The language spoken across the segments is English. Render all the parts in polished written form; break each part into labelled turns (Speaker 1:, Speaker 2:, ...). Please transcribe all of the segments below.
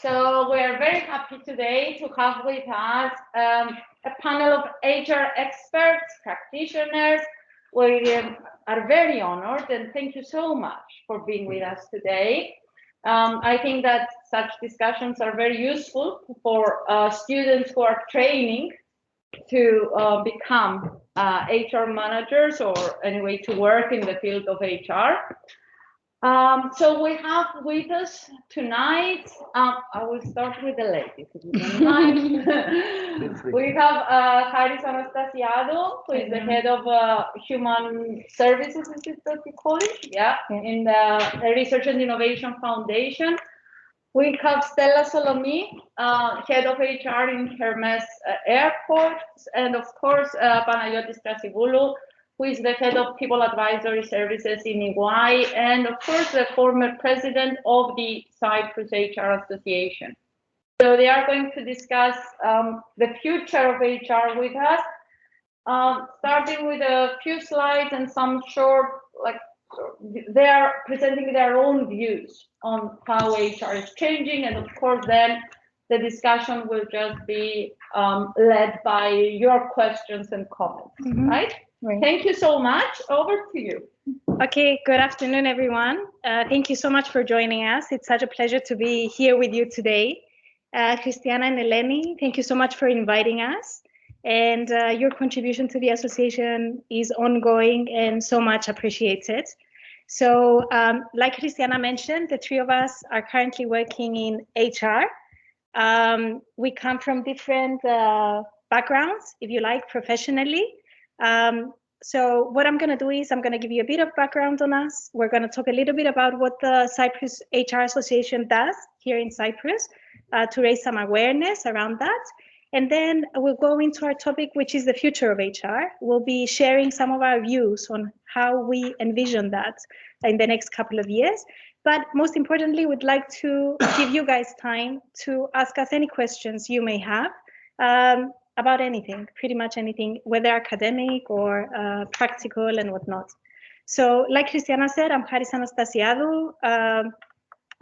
Speaker 1: So we're very happy today to have with us a panel of HR experts, practitioners. We are very honored and thank you so much for being with us today. I think that such discussions are very useful for students who are training to become HR managers or anyway to work in the field of HR. So we have with us tonight, I will start with the ladies, if you don't mind. We have Haris Anastasiadou, who is the head of Human Services, is it what you call it? Yeah, in the Research and Innovation Foundation. We have Stella Solomi, head of HR in Hermes Airports, and of course, Panagiotis Strasivoulou, who is the head of People Advisory Services in EY, and of course, the former president of the Cyprus HR Association. So they are going to discuss the future of HR with us, starting with a few slides and some short, they are presenting their own views on how HR is changing, and of course, then the discussion will just be led by your questions and comments, right? Thank you so much. Over to you.
Speaker 2: Okay, good afternoon, everyone. Thank you so much for joining us. It's such a pleasure to be here with you today. Christiana and Eleni, thank you so much for inviting us. And your contribution to the association is ongoing and so much appreciated. So like Christiana mentioned, the three of us are currently working in HR. We come from different backgrounds, if you like, professionally. So what I'm going to do is I'm going to give you a bit of background on us. We're going to talk a little bit about what the Cyprus HR Association does here in Cyprus to raise some awareness around that. And then we'll go into our topic, which is the future of HR. We'll be sharing some of our views on how we envision that in the next couple of years. But most importantly, we'd like to give you guys time to ask us any questions you may have about anything, pretty much anything, whether academic or practical and whatnot. So like Christiana said, I'm Haris Anastasiadou.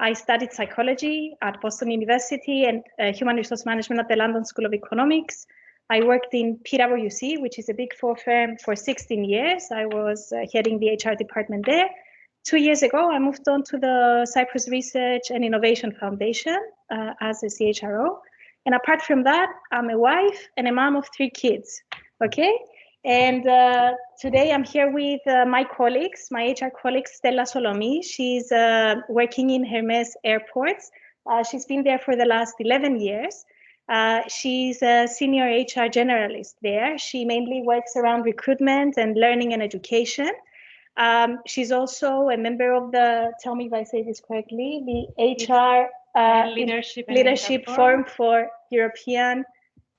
Speaker 2: I studied psychology at Boston University and human resource management at the London School of Economics. I worked in PwC, which is a big four firm, for 16 years. I was heading the HR department there. 2 years ago, I moved on to the Cyprus Research and Innovation Foundation as a CHRO. And apart from that, I'm a wife and a mom of 3 kids, okay? And today I'm here with my colleagues, my HR colleague, Stella Solomi. She's working in Hermes Airports. She's been there for the last 11 years. She's a senior HR generalist there. She mainly works around recruitment and learning and education. She's also a member of the, tell me if I say this correctly, the HR Leadership Forum for European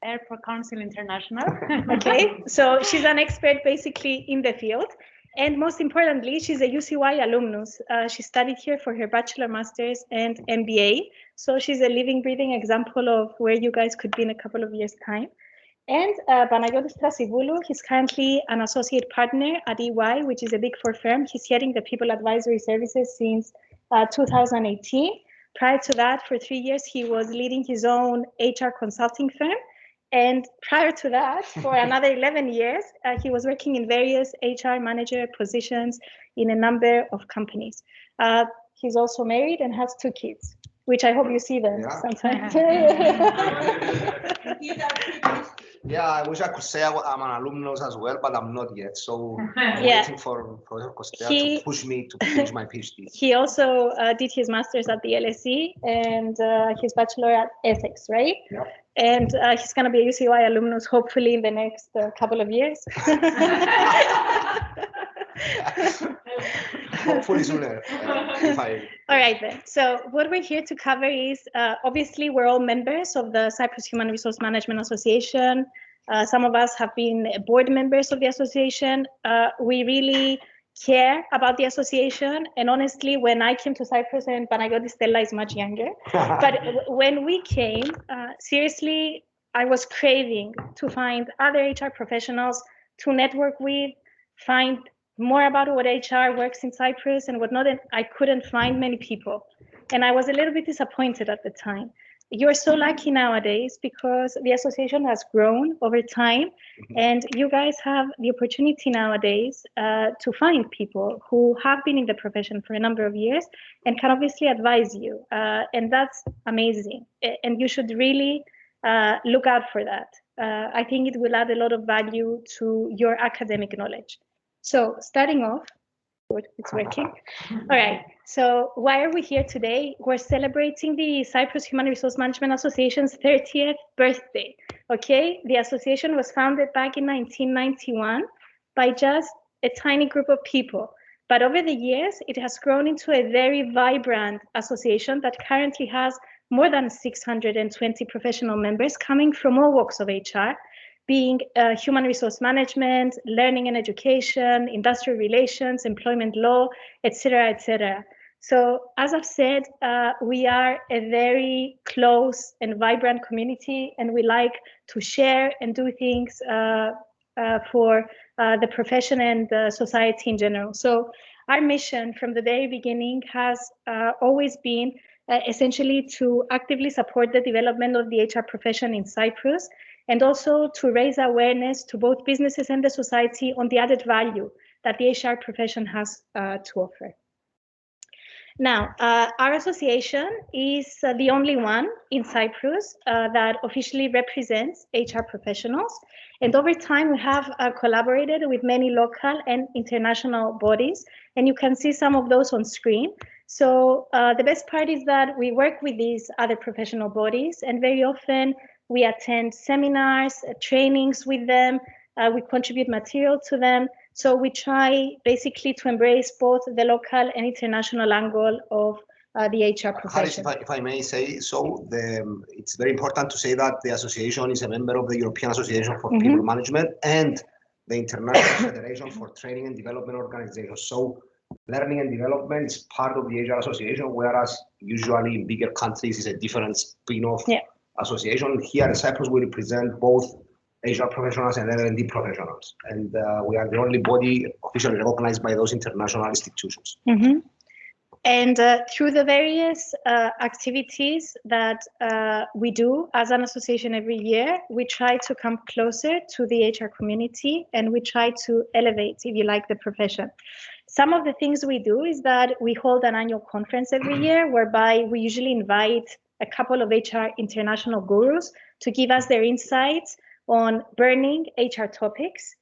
Speaker 3: Airport Council International.
Speaker 2: Okay, so she's an expert basically in the field. And most importantly, she's a UCY alumnus. She studied here for her bachelor, master's, and MBA. So she's a living, breathing example of where you guys could be in a couple of years' time. And Panagiotis Strasivoulou, he's currently an associate partner at EY, which is a big four firm. He's heading the People Advisory Services since 2018. Prior to that, for 3 years, he was leading his own HR consulting firm. And prior to that, for another 11 years, he was working in various HR manager positions in a number of companies. He's also married and has 2 kids, which I hope you see them sometime.
Speaker 4: Yeah, I wish I could say I'm an alumnus as well, but I'm not yet. So I'm waiting for Costea to push me to finish my PhD.
Speaker 2: He also did his master's at the LSE and his bachelor at Essex, right?
Speaker 4: Yeah.
Speaker 2: And he's going to be a UCY alumnus, hopefully in the next couple of years.
Speaker 4: Hopefully sooner.
Speaker 2: All right then. So what we're here to cover is, obviously, we're all members of the Cyprus Human Resource Management Association. Some of us have been board members of the association. We really care about the association. And honestly, when I came to Cyprus, and Panagiotis Stella is much younger, but when we came, seriously, I was craving to find other HR professionals to network with, find more about what HR works in Cyprus and whatnot, and I couldn't find many people. And I was a little bit disappointed at the time. you're so lucky nowadays because the association has grown over time, and you guys have the opportunity nowadays to find people who have been in the profession for a number of years and can obviously advise you, and that's amazing. And you should really look out for that. I think it will add a lot of value to your academic knowledge. So starting off, it's working. All right, so why are we here today? We're celebrating the Cyprus Human Resource Management Association's 30th birthday, okay? The association was founded back in 1991 by just a tiny group of people. But over the years, it has grown into a very vibrant association that currently has more than 620 professional members coming from all walks of HR, being human resource management, learning and education, industrial relations, employment law, etc., etc. So as I've said, we are a very close and vibrant community, and we like to share and do things for the profession and society in general. So our mission from the very beginning has always been essentially to actively support the development of the HR profession in Cyprus, and also to raise awareness to both businesses and the society on the added value that the HR profession has to offer. Now, our association is the only one in Cyprus that officially represents HR professionals. And over time, we have collaborated with many local and international bodies, and you can see some of those on screen. So the best part is that we work with these other professional bodies, and very often we attend seminars, trainings with them, we contribute material to them. So we try basically to embrace both the local and international angle of the HR profession.
Speaker 4: Harris, if I may say so, it's very important to say that the association is a member of the European Association for People Management and the International Federation for Training and Development Organizations. So learning and development is part of the HR association, whereas usually in bigger countries is a different spin-off association. Here in Cyprus, we represent both HR professionals and L&D professionals, and we are the only body officially recognized by those international institutions.
Speaker 2: And through the various activities that we do as an association every year, we try to come closer to the HR community, and we try to elevate, if you like, the profession. Some of the things we do is that we hold an annual conference every year, whereby we usually invite a couple of HR international gurus to give us their insights on burning HR topics.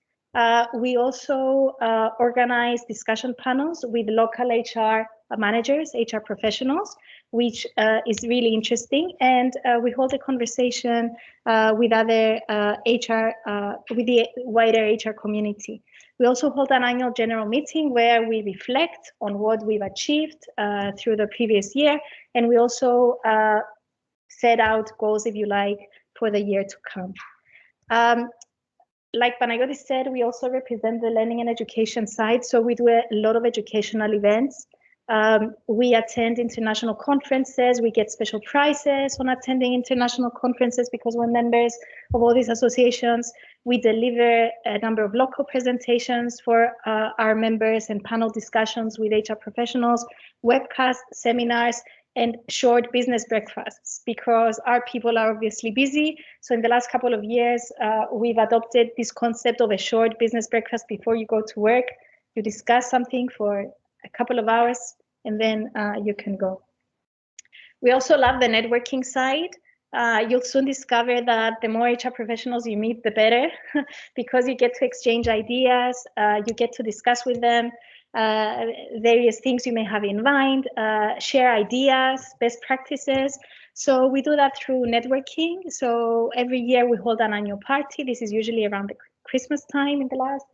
Speaker 2: We also organize discussion panels with local HR managers, HR professionals, which is really interesting. And we hold a conversation with other with the wider HR community. We also hold an annual general meeting where we reflect on what we've achieved through the previous year. And we also set out goals, if you like, for the year to come. Like Panagiotis said, we also represent the learning and education side. So we do a lot of educational events. We attend international conferences. We get special prizes on attending international conferences because we're members of all these associations. We deliver a number of local presentations for our members and panel discussions with HR professionals, webcasts, seminars, and short business breakfasts, because our people are obviously busy. So in the last couple of years, we've adopted this concept of a short business breakfast before you go to work. You discuss something for a couple of hours, and then you can go. We also love the networking side. You'll soon discover that the more HR professionals you meet, the better, because you get to exchange ideas, you get to discuss with them various things you may have in mind, share ideas, best practices. So we do that through networking. So every year we hold an annual party. This is usually around the Christmas time in the last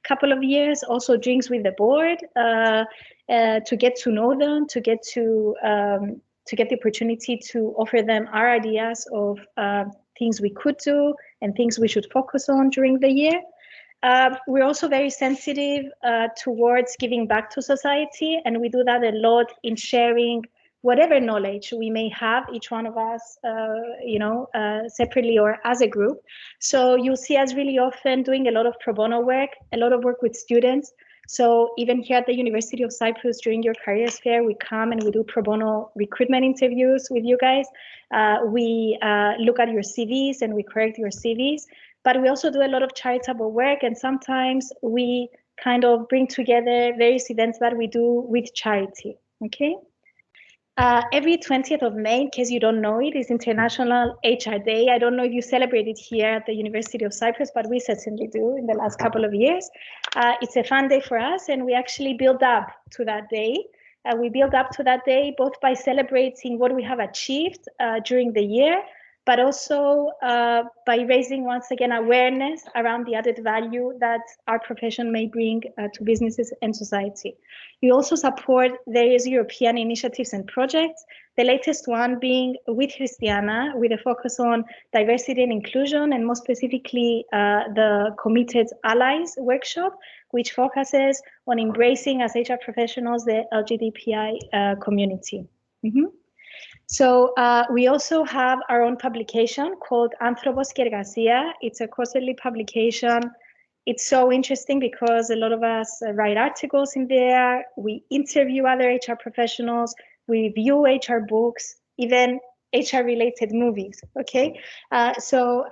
Speaker 2: couple of years. Also drinks with the board to get to know them, to get the opportunity to offer them our ideas of things we could do and things we should focus on during the year. We're also very sensitive towards giving back to society, and we do that a lot in sharing whatever knowledge we may have, each one of us, separately or as a group. So you'll see us really often doing a lot of pro bono work, a lot of work with students. So even here at the University of Cyprus during your careers fair, we come and we do pro bono recruitment interviews with you guys. We look at your CVs and we correct your CVs, but we also do a lot of charitable work, and sometimes we kind of bring together various events that we do with charity, okay? Every 20th of May, in case you don't know it, is International HR Day. I don't know if you celebrate it here at the University of Cyprus, but we certainly do in the last couple of years. It's a fun day for us, and we actually build up to that day. We build up to that day both by celebrating what we have achieved during the year, but also by raising once again awareness around the added value that our profession may bring to businesses and society. We also support various European initiatives and projects, the latest one being with Christiana, with a focus on diversity and inclusion, and more specifically the Committed Allies workshop, which focuses on embracing as HR professionals the LGBTI community. So we also have our own publication called Anthropos και Εργασία. It's a quarterly publication. It's so interesting because a lot of us write articles in there. We interview other HR professionals. We review HR books, even HR-related movies, okay? So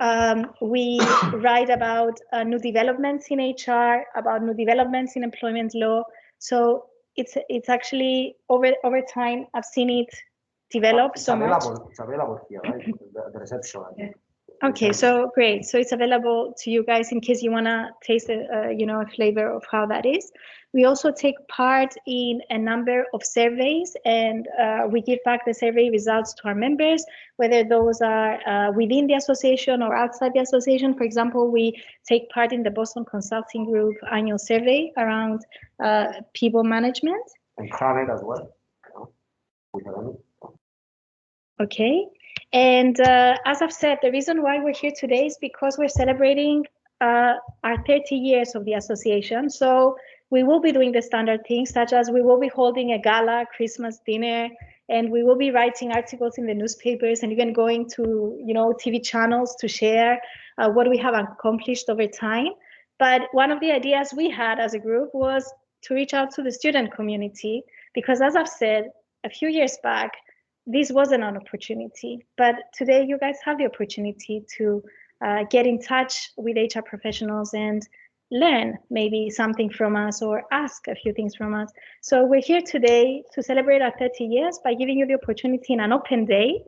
Speaker 2: we write about new developments in HR, about new developments in employment law. So it's actually, over time, I've seen it develop so much.
Speaker 4: It's available here, right? The reception.
Speaker 2: Okay, so great. So it's available to you guys in case you want to taste a flavor of how that is. We also take part in a number of surveys, and we give back the survey results to our members, whether those are within the association or outside the association. For example, we take part in the Boston Consulting Group annual survey around people management.
Speaker 4: And climate as well.
Speaker 2: Okay. And as I've said, the reason why we're here today is because we're celebrating our 30 years of the association. So we will be doing the standard things, such as we will be holding a gala Christmas dinner, and we will be writing articles in the newspapers and even going to, TV channels to share what we have accomplished over time. But one of the ideas we had as a group was to reach out to the student community, because as I've said, a few years back, this wasn't an opportunity, but today you guys have the opportunity to get in touch with HR professionals and learn maybe something from us or ask a few things from us. So we're here today to celebrate our 30 years by giving you the opportunity in an open day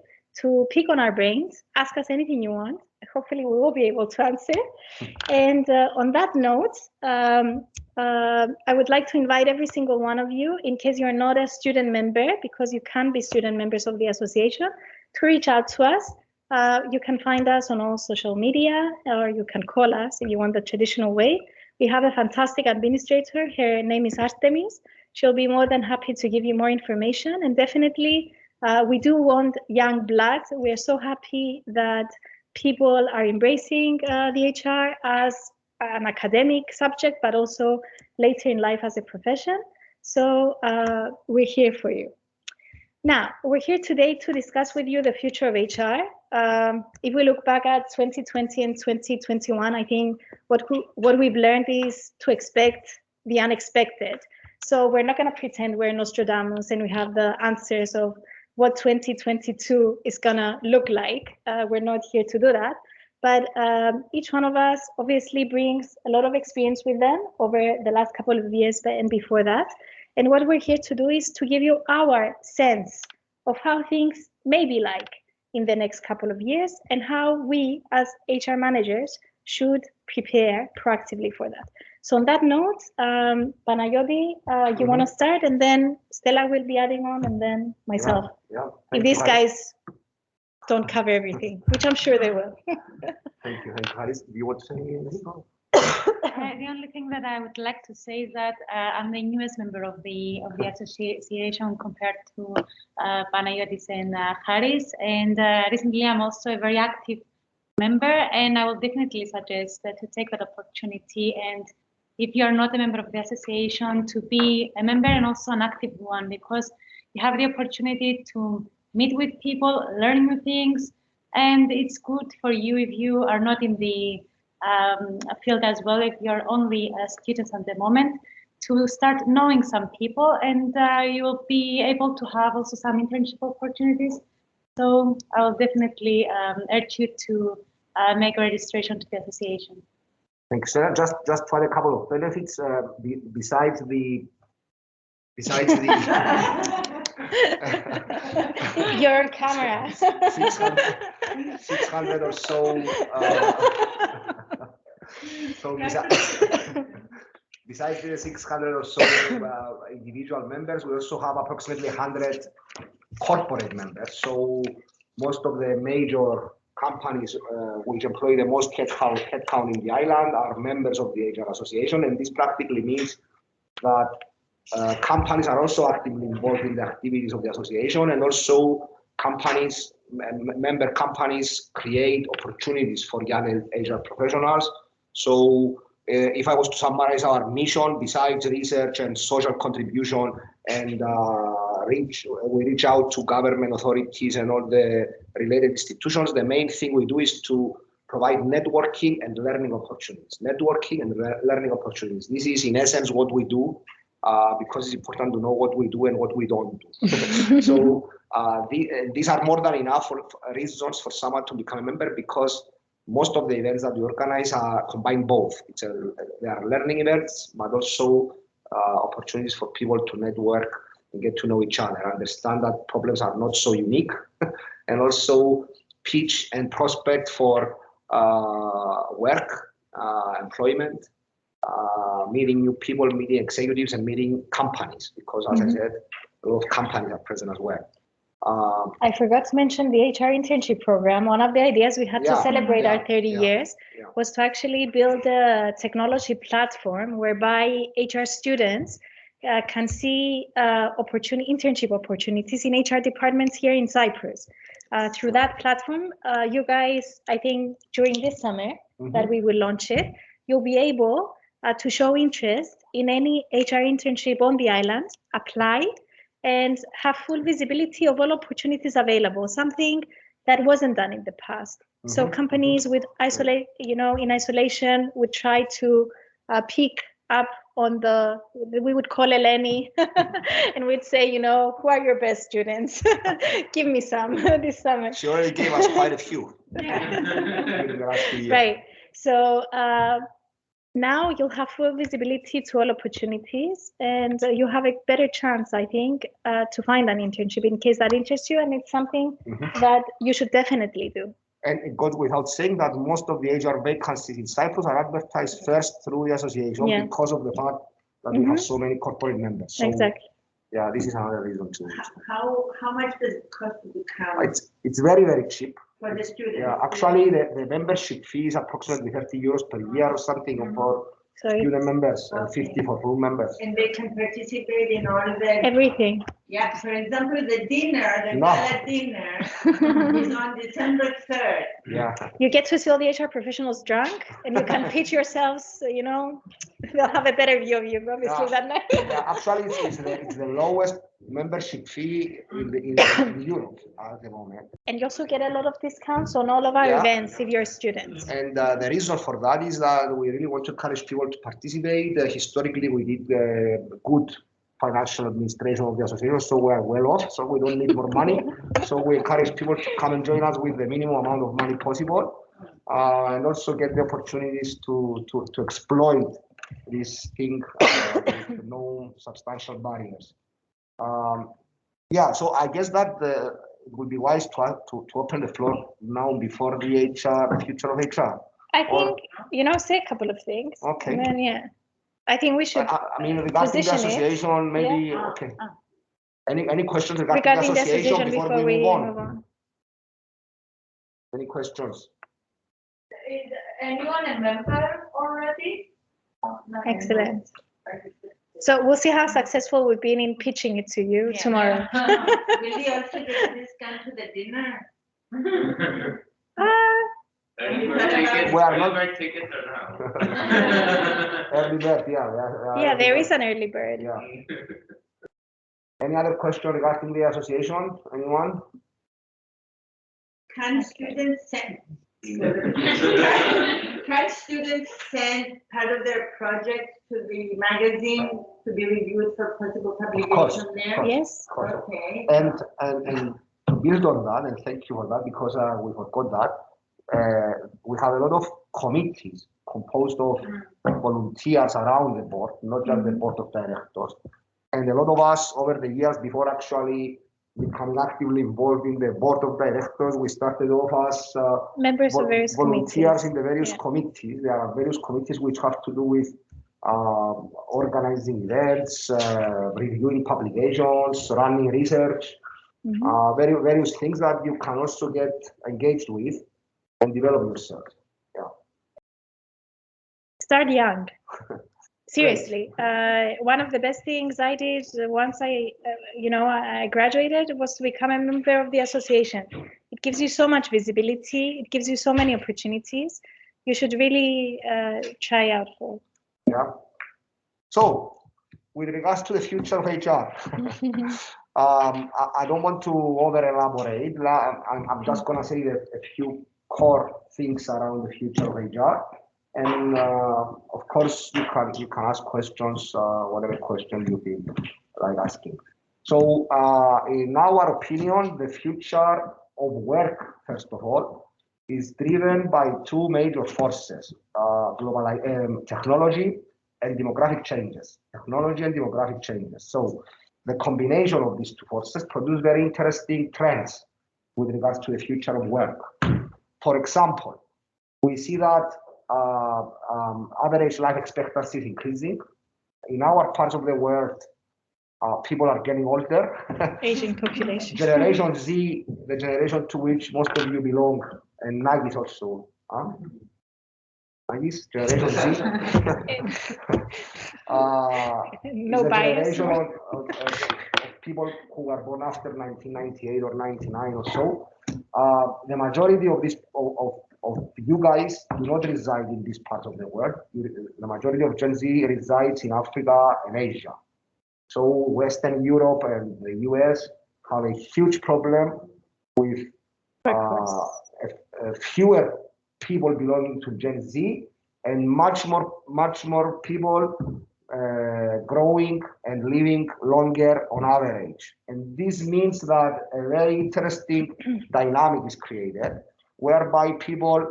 Speaker 2: to pick on our brains, ask us anything you want. Hopefully we will be able to answer. And on that note, I would like to invite every single one of you, in case you're not a student member, because you can be student members of the association, to reach out to us. You can find us on all social media, or you can call us if you want the traditional way. We have a fantastic administrator. Her name is Artemis. She'll be more than happy to give you more information. And definitely, we do want young blood. We are so happy that people are embracing the HR as an academic subject, but also later in life as a profession. So we're here for you. Now, we're here today to discuss with you the future of HR. If we look back at 2020 and 2021, I think what we've learned is to expect the unexpected. So we're not going to pretend we're Nostradamus and we have the answers of what 2022 is going to look like. We're not here to do that. But each one of us obviously brings a lot of experience with them over the last couple of years and before that. And what we're here to do is to give you our sense of how things may be like in the next couple of years and how we as HR managers should prepare proactively for that. So on that note, Panayoti, you want to start, and then Stella will be adding on, and then myself.
Speaker 4: Yeah.
Speaker 2: If these guys don't cover everything, which I'm sure they will.
Speaker 4: Thank you, Haris. Do you want to say anything?
Speaker 3: The only thing that I would like to say is that I'm the newest member of the association compared to Panayotis and Haris, and recently I'm also a very active member, and I will definitely suggest to take that opportunity, and if you're not a member of the association, to be a member and also an active one, because you have the opportunity to meet with people, learn new things, and it's good for you if you are not in the field as well, if you're only a student at the moment, to start knowing some people, and you will be able to have also some internship opportunities. So I will definitely urge you to make a registration to the association.
Speaker 4: Thanks, Sarah. Just to add a couple of benefits besides the
Speaker 2: Your camera.
Speaker 4: 600 or so. Besides the 600 or so individual members, we also have approximately 100 corporate members. So most of the major companies which employ the most headcount in the island are members of the HR Association, and this practically means that companies are also actively involved in the activities of the association, and also companies, member companies, create opportunities for young HR professionals. So if I was to summarize our mission, besides research and social contribution, and we reach out to government authorities and all the related institutions, the main thing we do is to provide networking and learning opportunities. Networking and learning opportunities. This is in essence what we do, because it's important to know what we do and what we don't do. So these are more than enough reasons for someone to become a member, because most of the events that we organize combine both. They are learning events, but also opportunities for people to network and get to know each other, understand that problems are not so unique, and also pitch and prospect for work, employment, meeting new people, meeting executives, and meeting companies, because as I said, a lot of companies are present as well.
Speaker 2: I forgot to mention the HR internship program. One of the ideas we had to celebrate our 30 years was to actually build a technology platform whereby HR students can see internship opportunities in HR departments here in Cyprus. Through that platform, you guys, I think during this summer that we will launch it, you'll be able to show interest in any HR internship on the island, apply, and have full visibility of all opportunities available, something that wasn't done in the past. So companies in isolation would try to pick up on we would call Eleni and we'd say, who are your best students? Give me some this summer.
Speaker 4: She already gave us quite a few.
Speaker 2: Right. So now you'll have full visibility to all opportunities, and you have a better chance, I think, to find an internship in case that interests you, and it's something that you should definitely do.
Speaker 4: And it goes without saying that most of the HR vacancies in Cyprus are advertised first through the association because of the fact that we have so many corporate members. So,
Speaker 2: exactly.
Speaker 4: Yeah, this is another reason too.
Speaker 5: How much does it cost to become?
Speaker 4: It's very, very cheap.
Speaker 5: For the students?
Speaker 4: Yeah, actually, the membership fee is approximately 30 euros per year or something for student members, and 50 for full members.
Speaker 5: And they can participate in all the...
Speaker 2: Everything.
Speaker 5: Yeah, for example, the dinner, the gala dinner is on December 3rd.
Speaker 4: Yeah.
Speaker 2: You get to see all the HR professionals drunk, and you can pitch yourselves, they'll have a better view of you, obviously, that night.
Speaker 4: Yeah, actually, it's the lowest membership fee in Europe at the moment.
Speaker 2: And you also get a lot of discounts on all of our events if you're students.
Speaker 4: And the reason for that is that we really want to encourage people to participate. Historically, we did good financial administration of the association, so we're well off, so we don't need more money. So we encourage people to come and join us with the minimum amount of money possible, and also get the opportunities to exploit this thing with no substantial barriers. So I guess that it would be wise to open the floor now before the future of HR.
Speaker 2: I think, say a couple of things.
Speaker 4: Okay.
Speaker 2: And then, I think we should.
Speaker 4: Regarding the association, maybe okay. Any questions regarding the association before we move on? Any questions?
Speaker 1: Is anyone a member already?
Speaker 2: Excellent. So we'll see how successful we've been in pitching it to you tomorrow.
Speaker 5: Will you also get a discount to the dinner?
Speaker 4: We are not
Speaker 6: tickets or no?
Speaker 4: early bird,
Speaker 2: there is an early bird.
Speaker 4: Yeah. Any other question regarding the association? Anyone?
Speaker 5: Can students send part of their project to the magazine to be reviewed for possible publication there?
Speaker 2: Yes.
Speaker 5: Okay.
Speaker 4: And to build on that, and thank you for that, because we forgot that, we have a lot of committees composed of volunteers around the board, not just the board of directors. And a lot of us over the years, before actually becoming actively involved in the board of directors, we started off as
Speaker 2: members of various
Speaker 4: volunteers
Speaker 2: committees.
Speaker 4: in the various committees. There are various committees which have to do with organizing events, reviewing publications, running research, various things that you can also get engaged with and develop yourself. Yeah.
Speaker 2: Start young. Seriously, one of the best things I did once I graduated was to become a member of the association. It gives you so much visibility. It gives you so many opportunities. You should really try out for.
Speaker 4: Yeah. So, with regards to the future of HR, I don't want to over elaborate. I'm just going to say that a few core things around the future of HR. And of course, you can ask questions, whatever question you feel like asking. So, in our opinion, the future of work, first of all, is driven by two major forces: technology and demographic changes. Technology and demographic changes. So, the combination of these two forces produce very interesting trends with regards to the future of work. For example, we see that average life expectancy is increasing. In our parts of the world, people are getting older.
Speaker 2: Aging population.
Speaker 4: Generation Z, the generation to which most of you belong, and Nagis also. Nagis, Generation Z.
Speaker 2: No
Speaker 4: the
Speaker 2: bias.
Speaker 4: generation of people who were born after 1998 or 99 or so. The majority of this of you guys do not reside in this part of the world. The majority of Gen Z resides in Africa and Asia. So Western Europe and the US have a huge problem with fewer people belonging to Gen Z and much more people growing and living longer on average. And this means that a very interesting dynamic is created, whereby people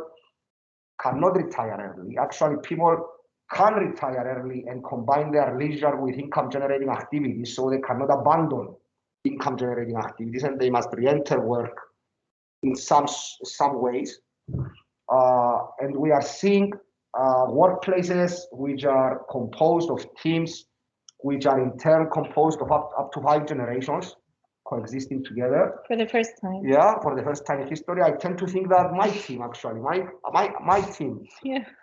Speaker 4: cannot retire early. Actually, people can retire early and combine their leisure with income-generating activities, so they cannot abandon income-generating activities, and they must re-enter work in some ways. And we are seeing workplaces which are composed of teams which are in turn composed of up to 5 generations coexisting together.
Speaker 2: For the first time.
Speaker 4: Yeah, for the first time in history. I tend to think that my team, actually, my team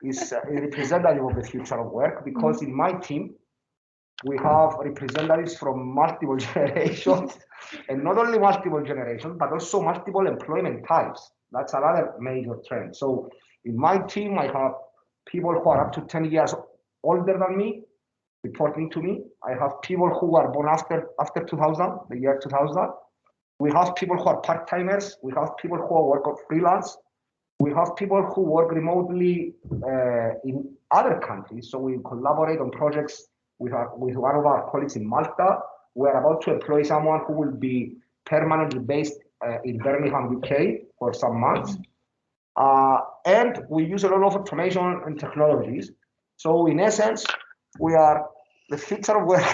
Speaker 4: is representative of the future of work, because in my team, we have representatives from multiple generations, and not only multiple generations, but also multiple employment types. That's another major trend. So in my team, I have people who are up to 10 years older than me reporting to me. I have people who are born after 2000, the year 2000. We have people who are part-timers. We have people who work on freelance. We have people who work remotely in other countries. So we collaborate on projects with one of our colleagues in Malta. We're about to employ someone who will be permanently based in Birmingham, UK for some months. And we use a lot of automation and technologies. So in essence, we are the future of work.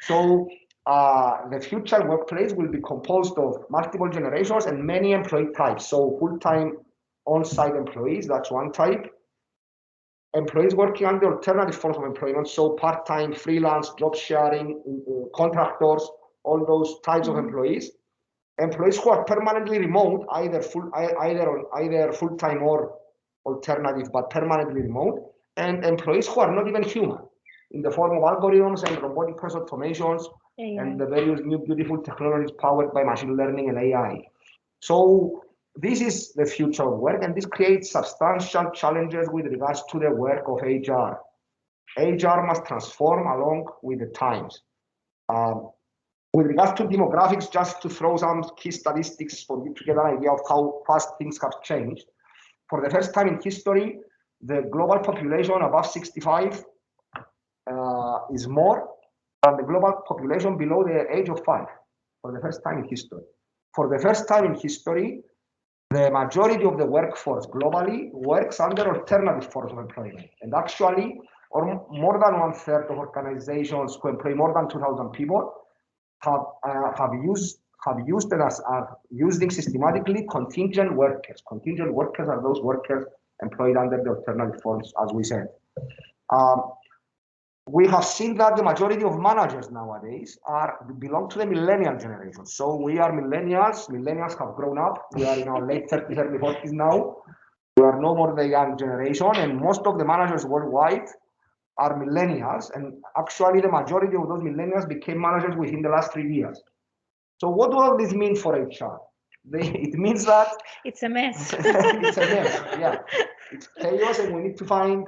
Speaker 4: So the future workplace will be composed of multiple generations and many employee types. So full-time on-site employees, that's one type. Employees working under alternative forms of employment, so part-time, freelance, job sharing, contractors, all those types of employees. Employees who are permanently remote, either full-time or alternative, but permanently remote, and employees who are not even human, in the form of algorithms and robotic process automations and the various new beautiful technologies powered by machine learning and AI. So this is the future of work, and this creates substantial challenges with regards to the work of HR. HR must transform along with the times. With regards to demographics, just to throw some key statistics for you to get an idea of how fast things have changed. For the first time in history, the global population above 65 is more than the global population below the age of 5 for the first time in history. For the first time in history, the majority of the workforce globally works under alternative forms of employment. And actually, or more than 1/3 of organizations who employ more than 2,000 people have used and are using systematically contingent workers. Contingent workers are those workers employed under the alternative forms, as we said. We have seen that the majority of managers nowadays belong to the millennial generation. So we are millennials. Millennials have grown up. We are in our late 30s, early 40s now. We are no more the young generation, and most of the managers worldwide are millennials. And actually, the majority of those millennials became managers within the last 3 years. So what does all this mean for HR? It means that
Speaker 2: it's a mess.
Speaker 4: It's a mess. Yeah, it's chaos, and we need to find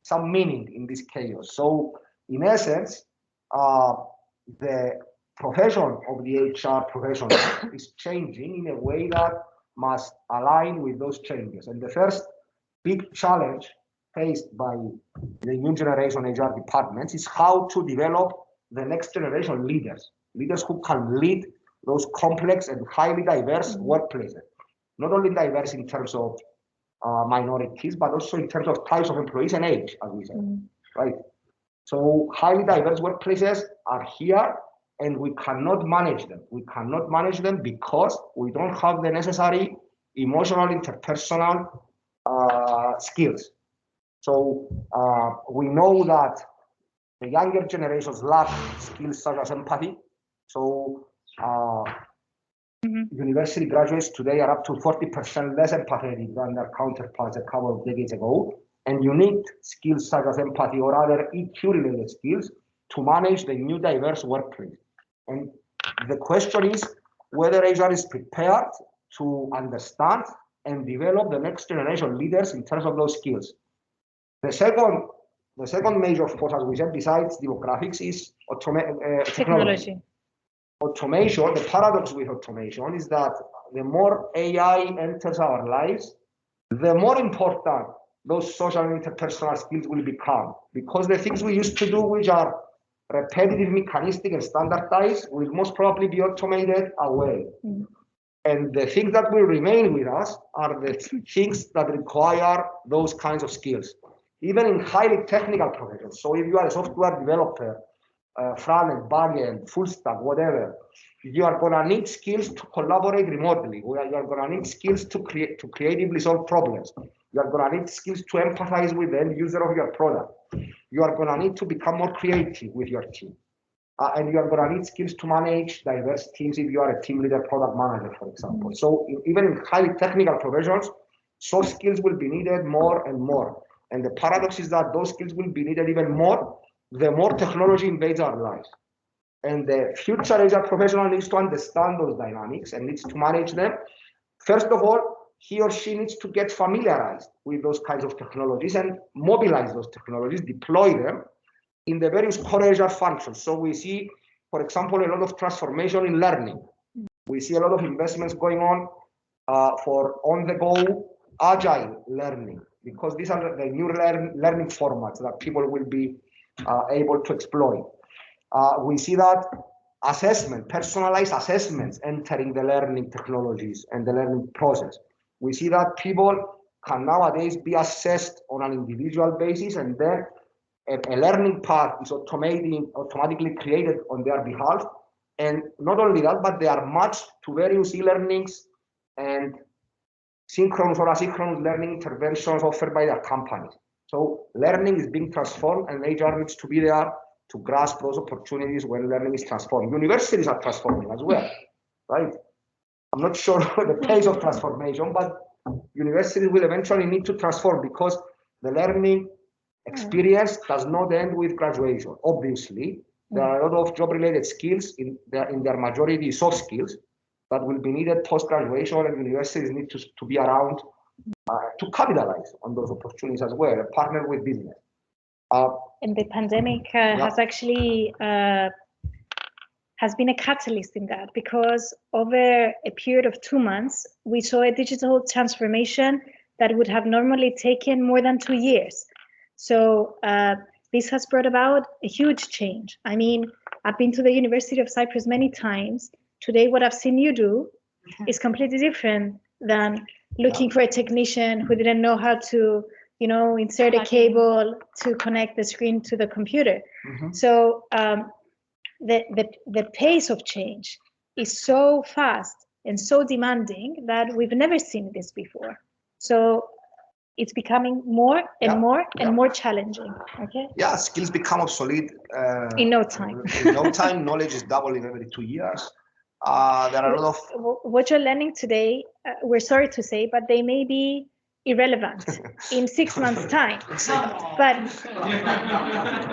Speaker 4: some meaning in this chaos. So in essence, the profession of the HR professional is changing in a way that must align with those changes. And the first big challenge faced by the new generation HR departments is how to develop the next generation leaders who can lead those complex and highly diverse workplaces. Not only diverse in terms of minorities, but also in terms of types of employees and age, as we said, right? So highly diverse workplaces are here, and we cannot manage them. We cannot manage them because we don't have the necessary emotional, interpersonal skills. So we know that the younger generations lack skills such as empathy. So university graduates today are up to 40% less empathetic than their counterparts a couple of decades ago. And you need skills such as empathy or other EQ-related skills to manage the new diverse workplace. And the question is whether HR is prepared to understand and develop the next generation leaders in terms of those skills. The second major force, as we said, besides demographics, is technology. Automation, the paradox with automation is that the more AI enters our lives, the more important those social and interpersonal skills will become, because the things we used to do, which are repetitive, mechanistic, and standardized, will most probably be automated away. And the things that will remain with us are the things that require those kinds of skills, even in highly technical professions. So if you are a software developer, front end, back end, full stack, whatever, you are going to need skills to collaborate remotely. You are going to need skills to creatively solve problems. You are going to need skills to empathize with the end user of your product. You are going to need to become more creative with your team. And you are going to need skills to manage diverse teams if you are a team leader, product manager, for example. So even in highly technical professions, soft skills will be needed more and more. And the paradox is that those skills will be needed even more the more technology invades our lives. And the future HR professional needs to understand those dynamics and needs to manage them. First of all, he or she needs to get familiarized with those kinds of technologies and mobilize those technologies, deploy them in the various core HR functions. So we see, for example, a lot of transformation in learning. We see a lot of investments going on for on-the-go agile learning, because these are the new learning formats that people will be able to exploit. We see that assessment, personalized assessments entering the learning technologies and the learning process. We see that people can nowadays be assessed on an individual basis, and then a learning path is automatically created on their behalf. And not only that, but they are matched to various e-learnings and synchronous or asynchronous learning interventions offered by their companies. So learning is being transformed, and HR needs to be there to grasp those opportunities when learning is transformed. Universities are transforming as well, right? I'm not sure the pace of transformation, but universities will eventually need to transform, because the learning experience does not end with graduation. Obviously, there are a lot of job-related skills in their majority soft skills that will be needed post-graduation, and universities need to be around to capitalize on those opportunities as well, and partner with business.
Speaker 2: And the pandemic has actually has been a catalyst in that, because over a period of 2 months, we saw a digital transformation that would have normally taken more than 2 years. So this has brought about a huge change. I mean, I've been to the University of Cyprus many times. Today, what I've seen you do is completely different than looking for a technician who didn't know how to, you know, insert a cable to connect the screen to the computer. So the pace of change is so fast and so demanding that we've never seen this before. So it's becoming more and more and more challenging. Okay.
Speaker 4: Yeah, skills become obsolete
Speaker 2: in no time.
Speaker 4: In no time, knowledge is doubling every 2 years. There are a lot of
Speaker 2: what you're learning today. We're sorry to say, but they may be irrelevant in 6 months' time. But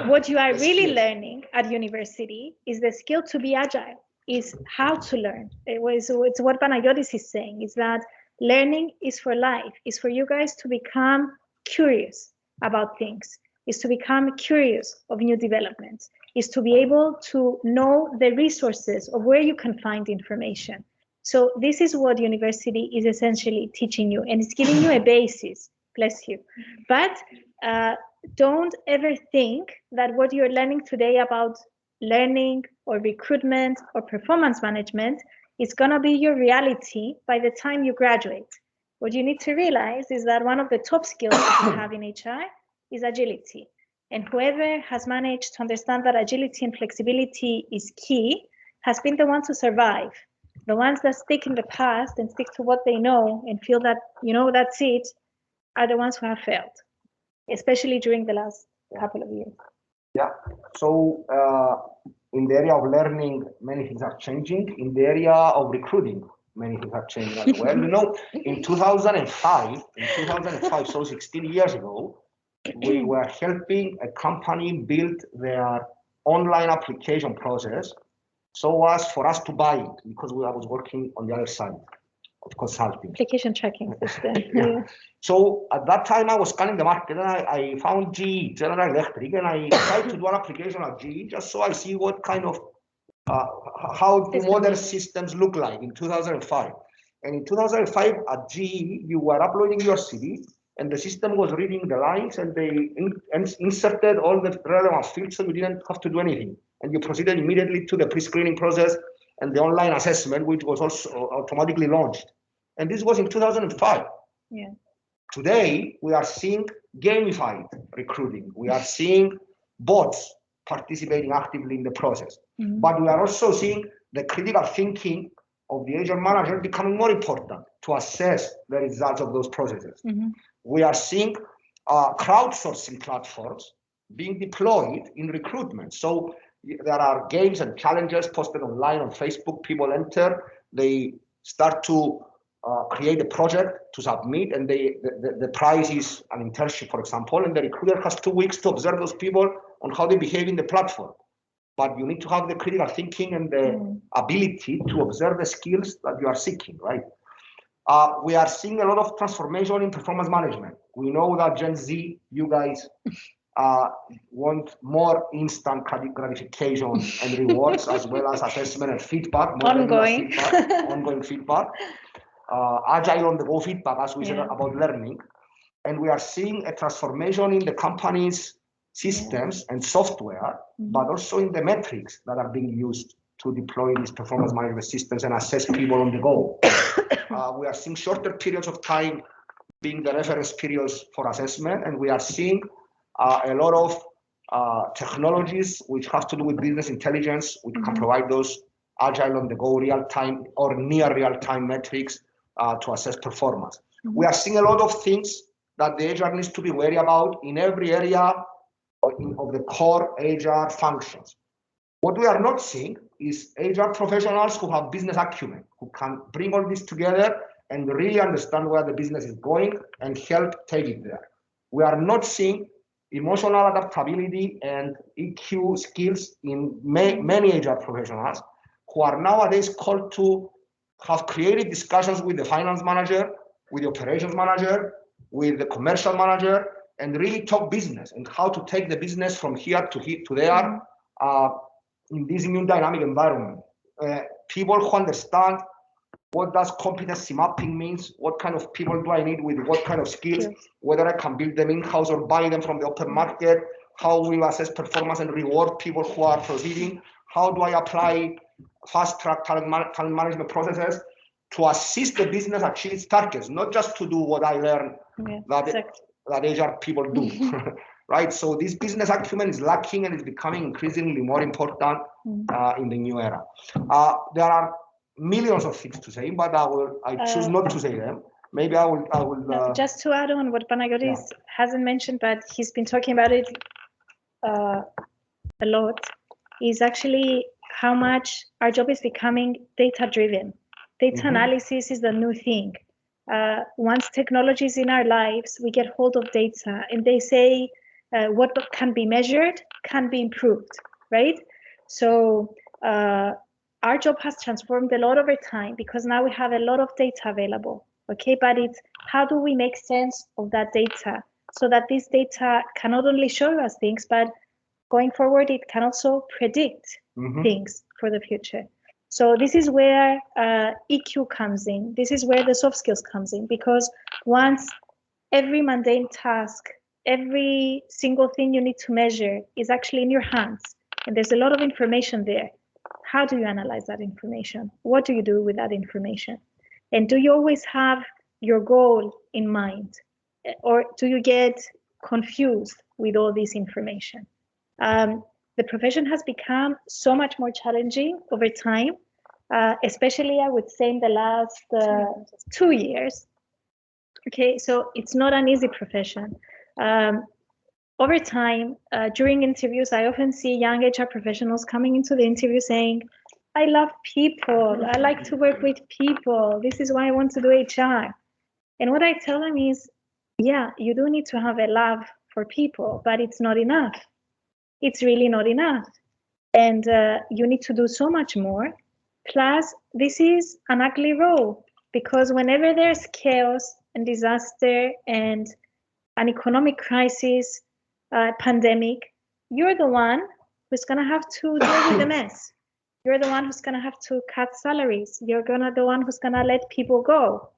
Speaker 2: what you are really learning at university is the skill to be agile, is how to learn. It's what Panagiotis is saying, is that learning is for life, is for you guys to become curious about things, is to become curious of new developments, is to be able to know the resources of where you can find information. So this is what university is essentially teaching you, and it's giving you a basis, bless you. But don't ever think that what you're learning today about learning or recruitment or performance management is gonna be your reality by the time you graduate. What you need to realize is that one of the top skills that you have in HR is agility. And whoever has managed to understand that agility and flexibility is key has been the one to survive. The ones that stick in the past and stick to what they know and feel that, you know, that's it, are the ones who have failed, especially during the last couple of years.
Speaker 4: Yeah, so in the area of learning, many things are changing. In the area of recruiting, many things are changing as well. You know, in 2005, so 16 years ago, we were helping a company build their online application process so as for us to buy it, because I was working on the other side of consulting.
Speaker 2: Application tracking system.
Speaker 4: Yeah. So at that time I was scanning the market and I found GE, General Electric, and I tried to do an application at GE just so I see what kind of, how the modern systems look like in 2005. And in 2005 at GE, you were uploading your CV and the system was reading the lines and they inserted all the relevant fields so you didn't have to do anything. And you proceeded immediately to the pre-screening process and the online assessment, which was also automatically launched. And this was in 2005.
Speaker 2: Yeah.
Speaker 4: Today, we are seeing gamified recruiting. We are seeing bots participating actively in the process. But we are also seeing the critical thinking of the HR manager becoming more important to assess the results of those processes. We are seeing crowdsourcing platforms being deployed in recruitment. So there are games and challenges posted online on Facebook. People enter, they start to create a project to submit, and the prize is an internship, for example, and the recruiter has 2 weeks to observe those people on how they behave in the platform. But you need to have the critical thinking and the ability to observe the skills that you are seeking, right? We are seeing a lot of transformation in performance management. We know that Gen Z, you guys want more instant gratification and rewards, as well as assessment and feedback, ongoing feedback, agile on the go feedback, as we said about learning. And we are seeing a transformation in the company's systems and software, but also in the metrics that are being used to deploy these performance management systems and assess people on the go. We are seeing shorter periods of time being the reference periods for assessment, and we are seeing a lot of technologies which have to do with business intelligence, which can provide those agile on the go real-time or near real-time metrics to assess performance. We are seeing a lot of things that the HR needs to be wary about in every area of the core HR functions. What we are not seeing is HR professionals who have business acumen, who can bring all this together and really understand where the business is going and help take it there. We are not seeing emotional adaptability and EQ skills in many HR professionals who are nowadays called to have creative discussions with the finance manager, with the operations manager, with the commercial manager, and really talk business and how to take the business from here to there in this new dynamic environment. People who understand what does competency mapping means, what kind of people do I need with what kind of skills, whether I can build them in-house or buy them from the open market, how we assess performance and reward people who are proceeding, how do I apply fast-track talent management processes to assist the business achieve its targets, not just to do what I learned that HR people do, right? So this business acumen is lacking and is becoming increasingly more important in the new era. There are millions of things to say, but I choose not to say them. Maybe I will.
Speaker 2: Just to add on what Panayotis hasn't mentioned, but he's been talking about it a lot, is actually how much our job is becoming data-driven. Data analysis is the new thing. Once technology is in our lives, we get hold of data, and they say what can be measured can be improved, right? So our job has transformed a lot over time because now we have a lot of data available, okay? But it's how do we make sense of that data so that this data can not only show us things, but going forward, it can also predict things for the future. So this is where EQ comes in. This is where the soft skills comes in, because once every mundane task, every single thing you need to measure is actually in your hands, and there's a lot of information there. How do you analyze that information? What do you do with that information? And do you always have your goal in mind? Or do you get confused with all this information? The profession has become so much more challenging over time, especially I would say in the last 2 years. Okay, so it's not an easy profession. Over time, during interviews, I often see young HR professionals coming into the interview saying, I love people, I like to work with people, this is why I want to do HR. And what I tell them is, yeah, you do need to have a love for people, but it's not enough. It's really not enough. And you need to do so much more. Plus, this is an ugly role, because whenever there's chaos and disaster and an economic crisis, pandemic, you're the one who's going to have to deal with the mess. You're the one who's going to have to cut salaries. You're the one who's going to let people go.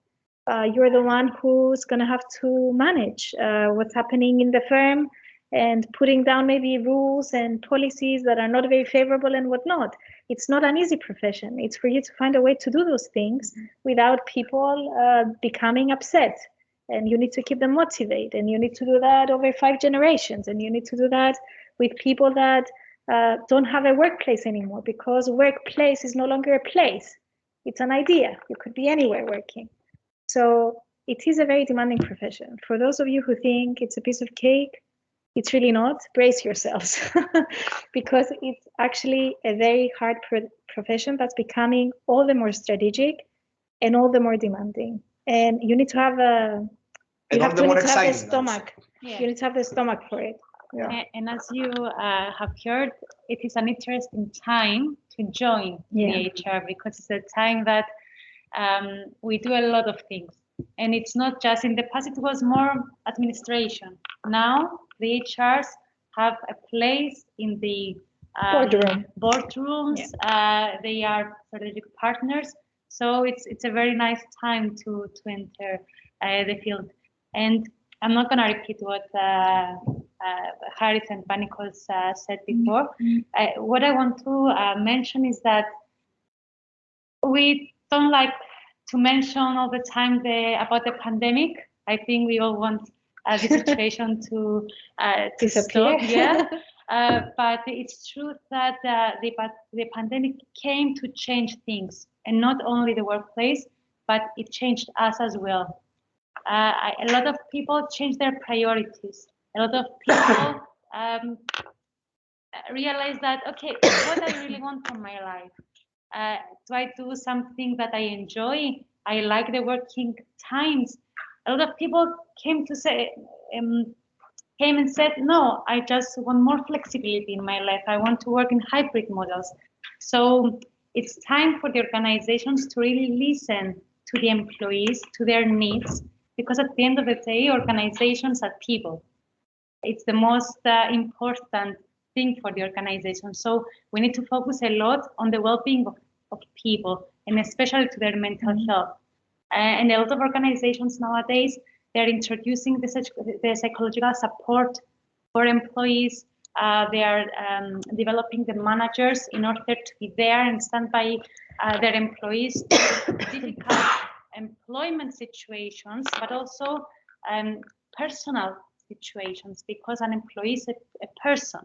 Speaker 2: You're the one who's going to have to manage what's happening in the firm and putting down maybe rules and policies that are not very favorable and whatnot. It's not an easy profession. It's for you to find a way to do those things without people becoming upset. And you need to keep them motivated, and you need to do that over 5 generations, and you need to do that with people that don't have a workplace anymore, because workplace is no longer a place. It's an idea. You could be anywhere working. So it is a very demanding profession. For those of you who think it's a piece of cake, it's really not. Brace yourselves, because it's actually a very hard profession that's becoming all the more strategic and all the more demanding. And you need to have a You have to have the stomach. You need to have the stomach for it.
Speaker 3: Yeah. And as you have heard, it is an interesting time to join the HR, because it's a time that we do a lot of things. And it's not just in the past, it was more administration. Now the HRs have a place in the boardrooms. They are strategic partners. So it's a very nice time to enter the field. And I'm not going to repeat what Haris and Panikos said before. What I want to mention is that we don't like to mention all the time about the pandemic. I think we all want the situation to stop. Yeah. But it's true that the pandemic came to change things, and not only the workplace, but it changed us as well. A lot of people changed their priorities. A lot of people realize that, okay, what I really want from my life? Do I do something that I enjoy? I like the working times. A lot of people came and said, no, I just want more flexibility in my life. I want to work in hybrid models. So it's time for the organizations to really listen to the employees, to their needs, because at the end of the day, organizations are people. It's the most important thing for the organization. So we need to focus a lot on the well-being of people, and especially to their mental health. And a lot of organizations nowadays, they're introducing the psychological support for employees. They are developing the managers in order to be there and stand by their employees in difficult employment situations, but also personal situations, because an employee is a person.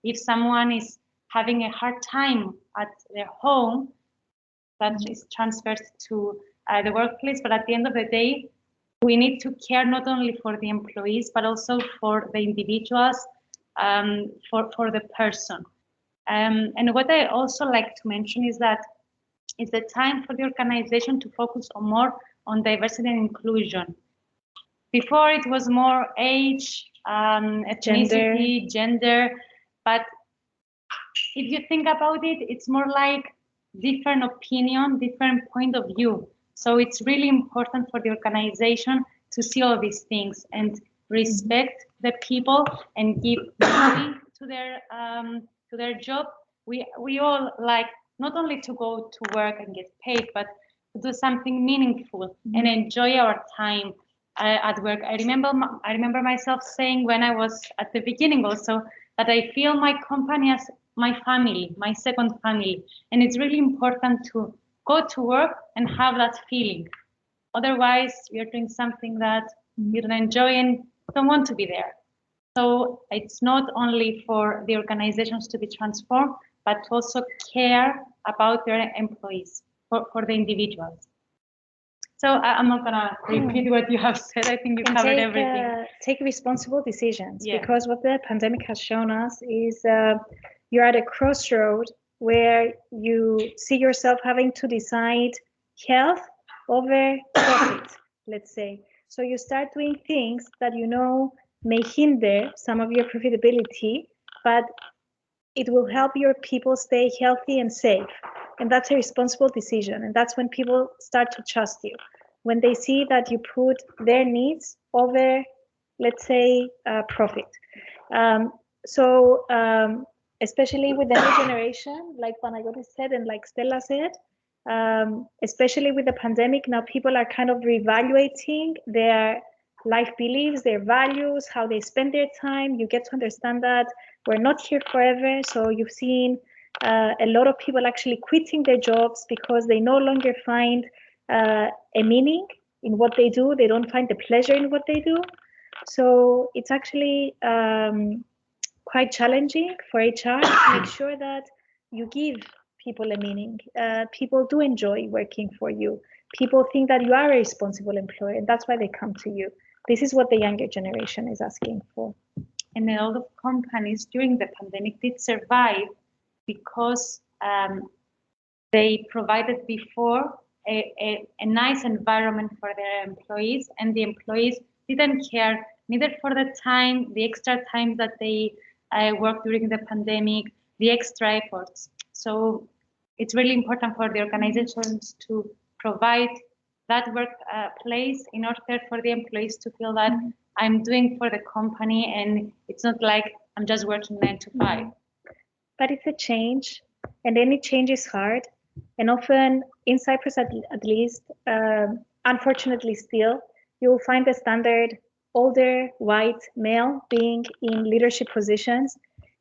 Speaker 3: If someone is having a hard time at their home, that is transferred to the workplace. But at the end of the day, we need to care not only for the employees, but also for the individuals, for the person. And what I also like to mention is that it's the time for the organization to focus more on diversity and inclusion. Before it was more age, ethnicity, gender, but if you think about it, it's more like different opinion, different point of view. So it's really important for the organization to see all these things and respect the people and give value to their job. We all like not only to go to work and get paid, but to do something meaningful and enjoy our time at work. I remember myself saying when I was at the beginning also that I feel my company as my family, my second family, and it's really important to go to work and have that feeling. Otherwise, you're doing something that you don't enjoy and don't want to be there. So it's not only for the organizations to be transformed, but to also care about their employees, for the individuals. So I'm not gonna repeat what you have said. I think you covered everything.
Speaker 2: Take responsible decisions, because what the pandemic has shown us is you're at a crossroad where you see yourself having to decide health over profit, let's say. So you start doing things that you know may hinder some of your profitability, but it will help your people stay healthy and safe. And that's a responsible decision. And that's when people start to trust you. When they see that you put their needs over, let's say, profit. Especially with the new generation, like Panagiotis said and like Stella said, especially with the pandemic, now people are kind of reevaluating their life beliefs, their values, how they spend their time. You get to understand that we're not here forever. So you've seen a lot of people actually quitting their jobs because they no longer find a meaning in what they do. They don't find the pleasure in what they do. So it's actually quite challenging for HR to make sure that you give people a meaning. People do enjoy working for you. People think that you are a responsible employer, and that's why they come to you. This is what the younger generation is asking for.
Speaker 3: And a lot of companies during the pandemic did survive because they provided before a nice environment for their employees, and the employees didn't care neither for the time, the extra time that they worked during the pandemic, the extra efforts. So it's really important for the organizations to provide that workplace in order for the employees to feel that I'm doing for the company and it's not like I'm just working 9 to 5.
Speaker 2: But it's a change, and any change is hard. And often in Cyprus, at least, unfortunately still, you will find the standard older white male being in leadership positions.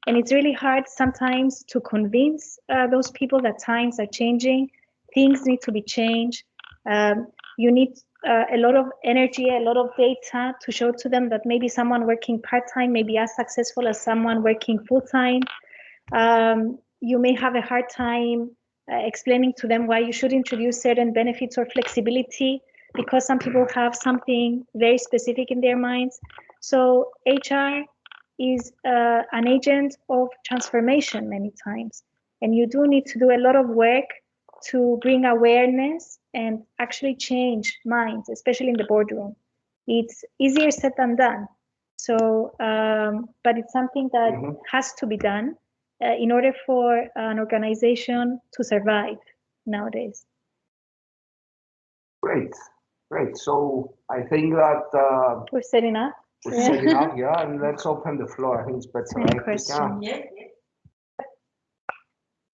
Speaker 2: And it's really hard sometimes to convince those people that times are changing, things need to be changed. You need a lot of energy, a lot of data to show to them that maybe someone working part-time may be as successful as someone working full-time. You may have a hard time explaining to them why you should introduce certain benefits or flexibility, because some people have something very specific in their minds. So HR is an agent of transformation many times. And you do need to do a lot of work to bring awareness and actually change minds, especially in the boardroom. It's easier said than done. So, but it's something that has to be done in order for an organization to survive nowadays.
Speaker 4: Great, great. So I think that
Speaker 2: we're setting up.
Speaker 4: We're setting up, yeah, and let's open the floor. I think it's better, right, Christiana?
Speaker 5: Yes,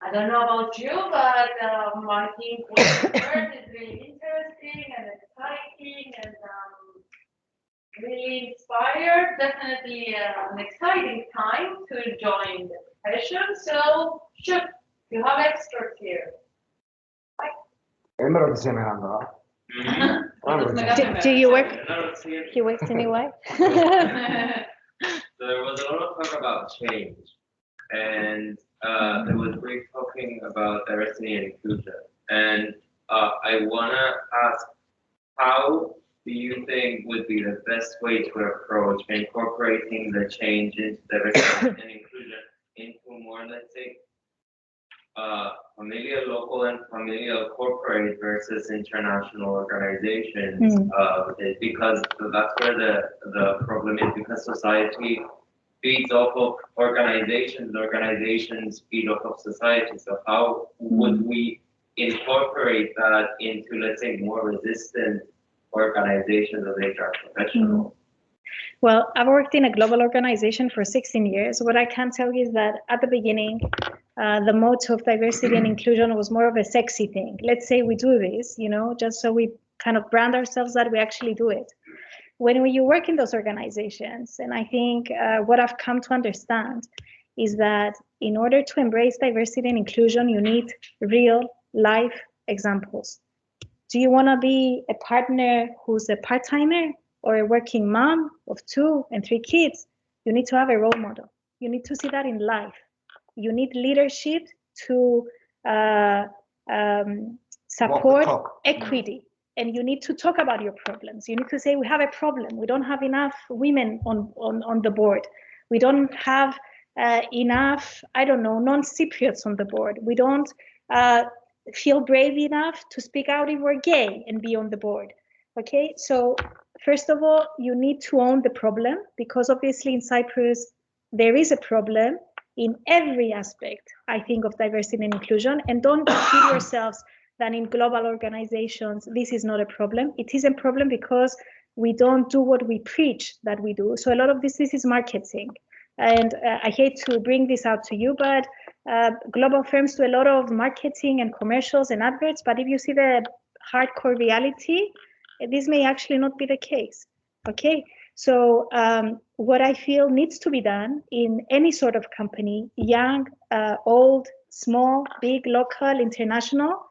Speaker 1: I don't know about you, but I think what you heard is really interesting and exciting and really inspired. Definitely an exciting time to join the session. So, shoot, you have experts here.
Speaker 2: Do you work? He works anyway.
Speaker 6: So there was a lot of talk about change, and there was brief talking about diversity and inclusion. And I wanna ask, how do you think would be the best way to approach incorporating the change into diversity and inclusion into more, let's say, familial, local, and familial corporate versus international organizations, because that's where the problem is, because society feeds off of organizations, organizations feed off of society. So how would we incorporate that into, let's say, more resistant organizations of HR professionals?
Speaker 2: Well, I've worked in a global organization for 16 years. What I can tell you is that at the beginning, the motto of diversity and inclusion was more of a sexy thing. Let's say we do this, you know, just so we kind of brand ourselves that we actually do it. When you work in those organizations, and I think what I've come to understand is that in order to embrace diversity and inclusion, you need real life examples. Do you want to be a partner who's a part-timer or a working mom of 2 and 3 kids? You need to have a role model. You need to see that in life. You need leadership to support equity. And you need to talk about your problems. You need to say, we have a problem. We don't have enough women on the board. We don't have enough, I don't know, non-Cypriots on the board. We don't feel brave enough to speak out if we're gay and be on the board. Okay, so first of all, you need to own the problem, because obviously in Cyprus, there is a problem in every aspect, I think, of diversity and inclusion. And don't kid yourselves that in global organizations, this is not a problem. It is a problem because we don't do what we preach that we do. So a lot of this is marketing. And I hate to bring this out to you, but global firms do a lot of marketing and commercials and adverts. But if you see the hardcore reality, this may actually not be the case. Okay, so what I feel needs to be done in any sort of company, young, old, small, big, local, international,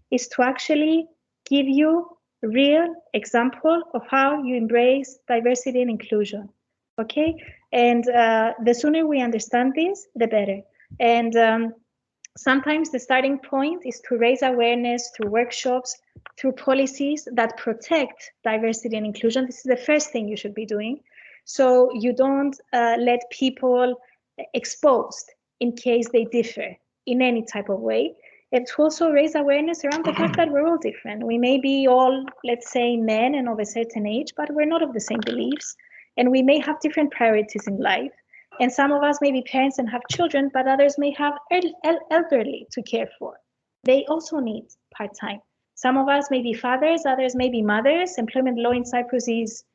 Speaker 2: is to actually give you real example of how you embrace diversity and inclusion. Okay, and the sooner we understand this, the better. And sometimes the starting point is to raise awareness through workshops, through policies that protect diversity and inclusion. This is the first thing you should be doing. So you don't let people exposed in case they differ in any type of way. And to also raise awareness around the fact that we're all different. We may be all, let's say, men and of a certain age, but we're not of the same beliefs. And we may have different priorities in life. And some of us may be parents and have children, but others may have elderly to care for. They also need part-time. Some of us may be fathers, others may be mothers. Employment law in Cyprus is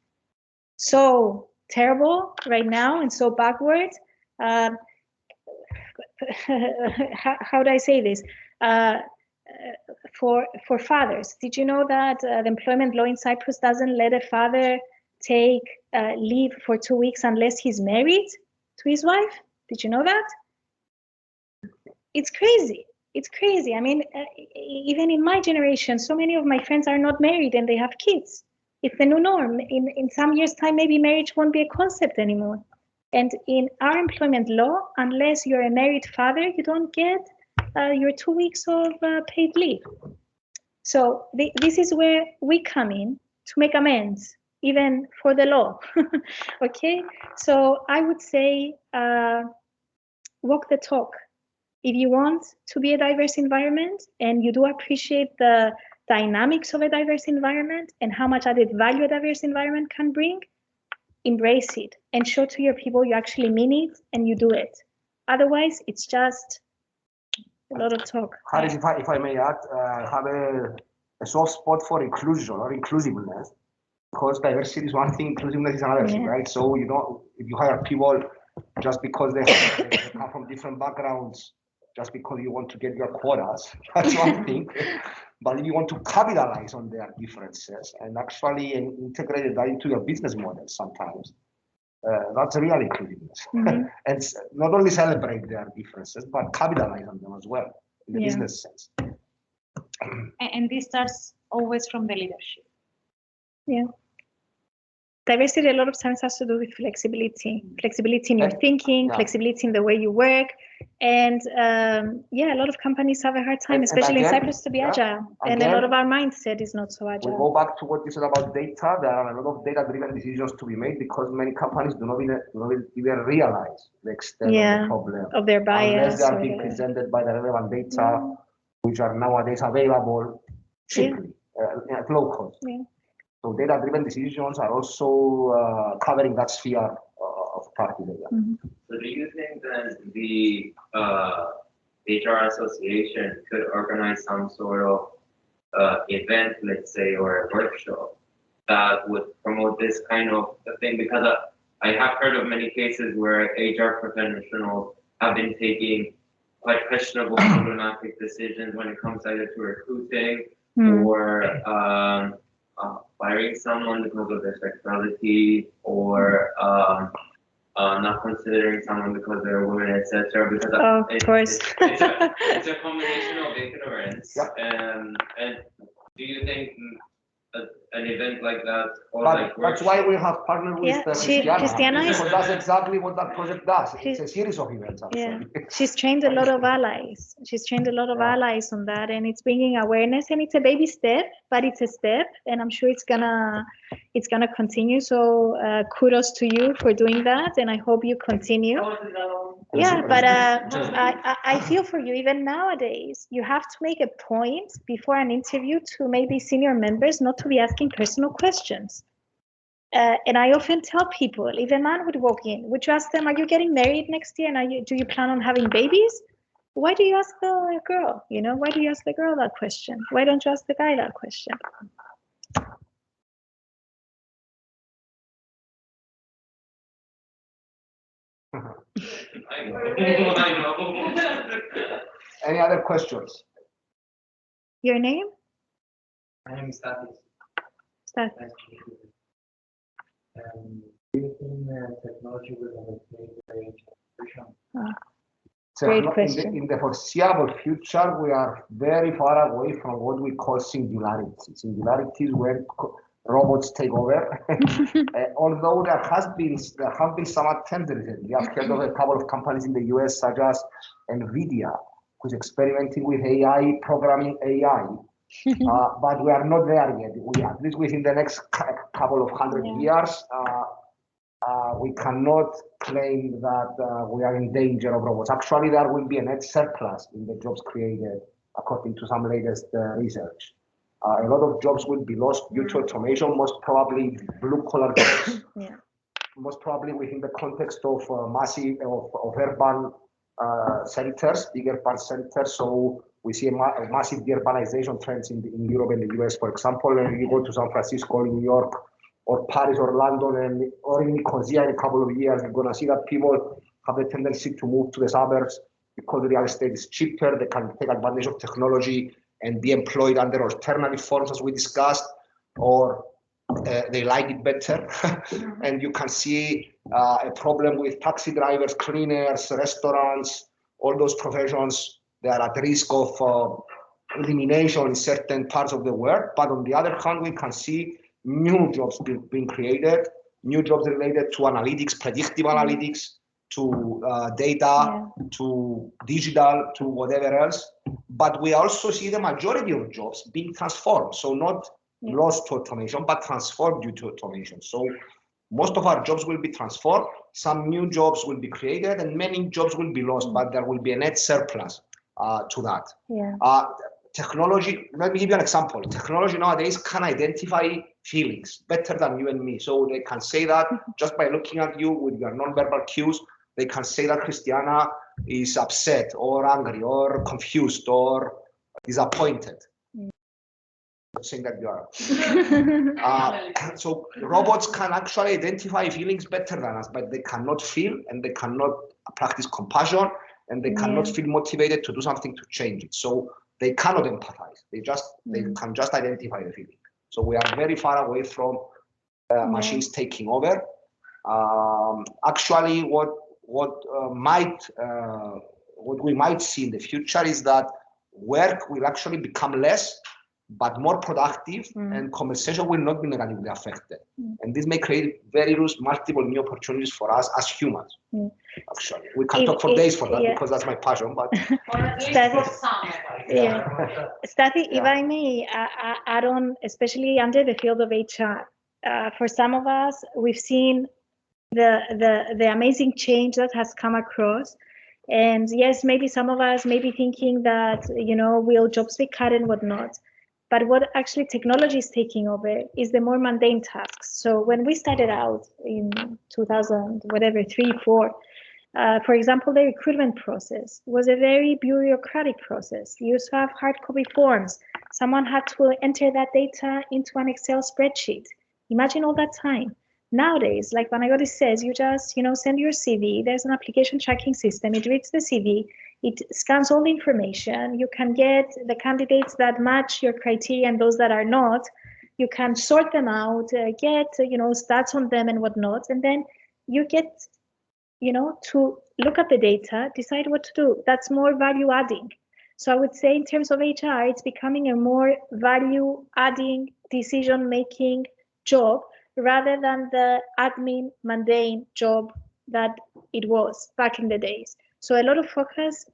Speaker 2: so terrible right now and so backward. How do I say this? For fathers, did you know that the employment law in Cyprus doesn't let a father take leave for 2 weeks unless he's married to his wife? Did you know that? It's crazy. It's crazy. I mean, even in my generation, so many of my friends are not married and they have kids. It's the new norm. In some years' time, maybe marriage won't be a concept anymore. And in our employment law, unless you're a married father, you don't get your 2 weeks of paid leave. So this is where we come in to make amends, even for the law. Okay, so I would say walk the talk. If you want to be a diverse environment and you do appreciate the dynamics of a diverse environment and how much added value a diverse environment can bring, embrace it and show to your people you actually mean it and you do it. Otherwise, it's just a lot of talk.
Speaker 4: Haris, if I may add, have a soft spot for inclusion or inclusiveness, because diversity is one thing, inclusiveness is another thing, right? So you don't, if you hire people just because they come from different backgrounds, just because you want to get your quotas. That's one thing. But if you want to capitalize on their differences and actually integrate that into your business model sometimes, that's real inclusiveness. And not only celebrate their differences, but capitalize on them as well in the business sense.
Speaker 3: And this starts always from the leadership.
Speaker 2: Yeah. Diversity a lot of times has to do with flexibility in your thinking, flexibility in the way you work. And yeah, a lot of companies have a hard time, especially in Cyprus, to be agile. And a lot of our mindset is not so agile.
Speaker 4: We go back to what you said about data. There are a lot of data-driven decisions to be made because many companies do not even realize the extent of the problem
Speaker 2: of their bias.
Speaker 4: Unless they are being presented by the relevant data, which are nowadays available cheaply, at low cost. So data-driven decisions are also covering that sphere of practice.
Speaker 6: So do you think that the HR association could organize some sort of event, let's say, or a workshop that would promote this kind of thing? Because I have heard of many cases where HR professionals have been taking quite questionable, problematic decisions when it comes either to recruiting or firing someone because of their sexuality, or not considering someone because they're a woman, etc. Because
Speaker 2: of course,
Speaker 6: it's a combination of ignorance. And do you think an event like that, or
Speaker 4: that's why we have partnered with
Speaker 2: Christiana,
Speaker 4: because that's exactly what that project does. It's a series of events, actually.
Speaker 2: She's trained a lot of allies. She's trained a lot of allies on that, and it's bringing awareness. And it's a baby step, but it's a step, and I'm sure it's gonna continue. So kudos to you for doing that, and I hope you continue. Yeah, but I feel for you. Even nowadays, you have to make a point before an interview to maybe senior members not to be asking personal questions. And I often tell people, if a man would walk in, would you ask them, are you getting married next year? And do you plan on having babies? Why do you ask the girl? Why do you ask the girl that question? Why don't you ask the guy that question?
Speaker 4: Any other questions?
Speaker 2: Your name?
Speaker 7: My name is Stathis.
Speaker 2: Stathis.
Speaker 7: Do you think technology will have a great generation?
Speaker 2: Great question.
Speaker 4: In the foreseeable future, we are very far away from what we call singularity. Singularity is when robots take over. Although there have been some attempts recently. I've heard of a couple of companies in the US, such as NVIDIA, who's experimenting with AI, programming AI. But we are not there yet. We, at least within the next couple of 100 years, we cannot claim that we are in danger of robots. Actually, there will be a net surplus in the jobs created, according to some latest research. A lot of jobs will be lost due to automation, most probably blue-collar jobs. Most probably within the context of massive urban centers, big urban centers. So we see a massive deurbanization trends in Europe and the US, for example. And you go to San Francisco, New York, or Paris, or London, or in Nicosia in a couple of years, you're going to see that people have the tendency to move to the suburbs because real estate is cheaper. They can take advantage of technology and be employed under alternative forms, as we discussed, or they like it better. And you can see a problem with taxi drivers, cleaners, restaurants, all those professions. They are at risk of elimination in certain parts of the world. But on the other hand, we can see new jobs being created, new jobs related to analytics, predictive analytics, to data, to digital, to whatever else. But we also see the majority of jobs being transformed. So not lost to automation, but transformed due to automation. So most of our jobs will be transformed. Some new jobs will be created, and many jobs will be lost, but there will be a net surplus to that. Technology, let me give you an example. Technology nowadays can identify feelings better than you and me. So they can say that just by looking at you with your nonverbal cues, they can say that Christiana is upset or angry or confused or disappointed. Not saying that you are. So robots can actually identify feelings better than us, but they cannot feel and they cannot practice compassion and they cannot feel motivated to do something to change it. So they cannot empathize. They can just identify the feeling. So we are very far away from machines taking over. Actually, what we might see in the future is that work will actually become less, but more productive, and compensation will not be negatively affected. And this may create multiple new opportunities for us as humans. Actually, we can talk for days for that because that's my passion. But
Speaker 1: Or at least for some.
Speaker 2: Stati, if I may add on, especially under the field of HR, for some of us, we've seen the amazing change that has come across. And yes, maybe some of us may be thinking that, will jobs be cut and whatnot. But what actually technology is taking over is the more mundane tasks. So when we started out in 2000, whatever, 3, 4, for example, the recruitment process was a very bureaucratic process. You used to have hard copy forms. Someone had to enter that data into an Excel spreadsheet. Imagine all that time. Nowadays, like Panayotis says, you just send your CV. There's an application tracking system. It reads the CV. It scans all the information. You can get the candidates that match your criteria and those that are not. You can sort them out, get stats on them and whatnot, and then you get to look at the data, decide what to do. That's more value adding. So I would say in terms of HR, it's becoming a more value adding decision making job rather than the admin mundane job that it was back in the days. So a lot of focus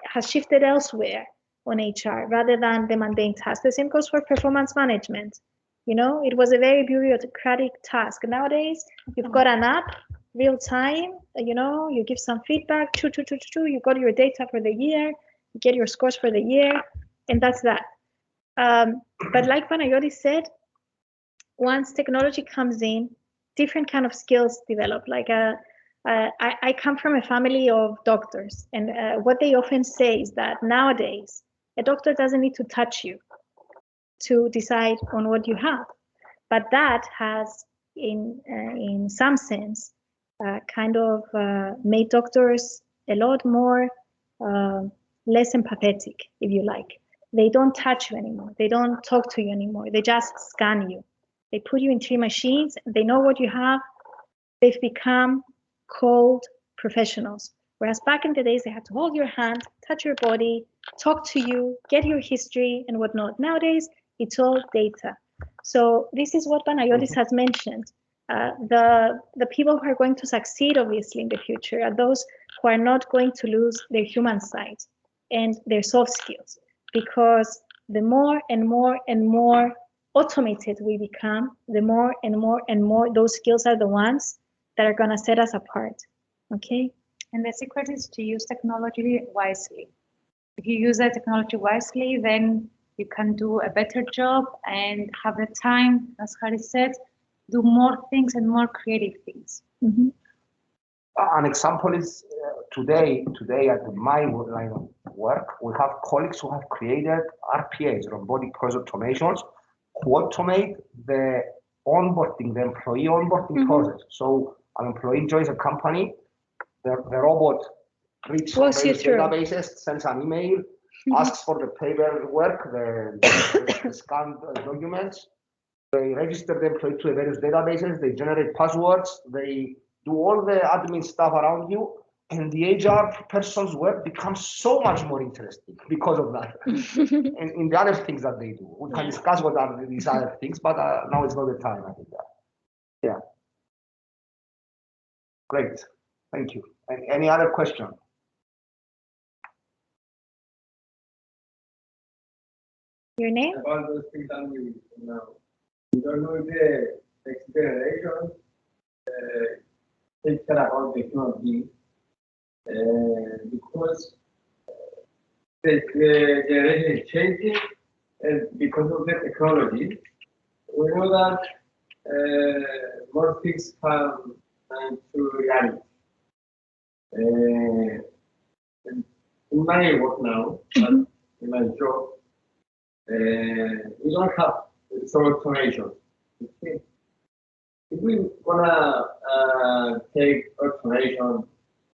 Speaker 2: has shifted elsewhere on HR rather than the mundane task. The same goes for performance management. It was a very bureaucratic task. Nowadays, you've got an app, real time, you give some feedback, you got your data for the year, you get your scores for the year, and that's that. But like Panayotis said, once technology comes in, different kind of skills develop. Like I come from a family of doctors, and what they often say is that nowadays, a doctor doesn't need to touch you to decide on what you have. But that has, in some sense, kind of made doctors a lot more less empathetic, if you like. They don't touch you anymore. They don't talk to you anymore. They just scan you. They put you in 3 machines. They know what you have. They've become cold professionals. Whereas back in the days, they had to hold your hand, touch your body, talk to you, get your history and whatnot. Nowadays, it's all data. So this is what Panayotis has mentioned. The people who are going to succeed, obviously, in the future are those who are not going to lose their human side and their soft skills. Because the more and more and more automated we become, the more and more and more those skills are the ones that are going to set us apart. Okay?
Speaker 3: And the secret is to use technology wisely. If you use that technology wisely, then you can do a better job and have the time, as Harry said, do more things and more creative things.
Speaker 2: Mm-hmm.
Speaker 4: An example is today at my line of work, we have colleagues who have created RPAs, robotic process automations, who automate the onboarding, the employee onboarding process. So an employee joins a company, the robot reads various databases, sends an email, asks for the paperwork, the scanned documents. They register the employee to the various databases, they generate passwords, they do all the admin stuff around you, and the HR person's work becomes so much more interesting because of that. And in the other things that they do. We can discuss what are these other things, but now it's not the time, I think. Yeah. Great, thank you. Any other question?
Speaker 2: Your name?
Speaker 7: About those things that we know. We don't know the next generation take care about the human being because the generation is changing and because of the technology. We know that more things come into reality. In my work now, in my job, we don't have some automation. Okay. If we wanna take automation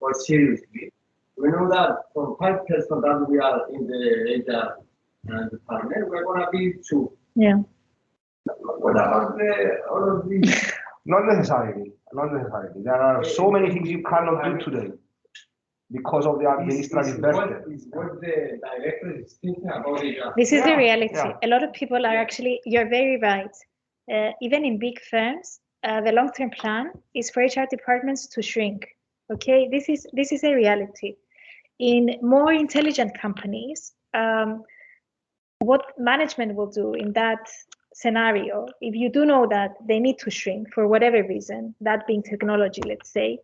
Speaker 7: more seriously, We know that from 5 persons that we are in the HR department, we're going to be 2.
Speaker 2: Yeah.
Speaker 7: What about all of these?
Speaker 4: Not necessarily. Not necessarily. There are so many things you cannot do today because of the administrative burden.
Speaker 7: Is what the director is thinking about it.
Speaker 2: This is the reality.
Speaker 4: Yeah.
Speaker 2: A lot of people are actually, you're very right. Even in big firms, the long-term plan is for HR departments to shrink. Okay, this is a reality. In more intelligent companies, what management will do in that scenario, if you do know that they need to shrink for whatever reason, that being technology, let's say,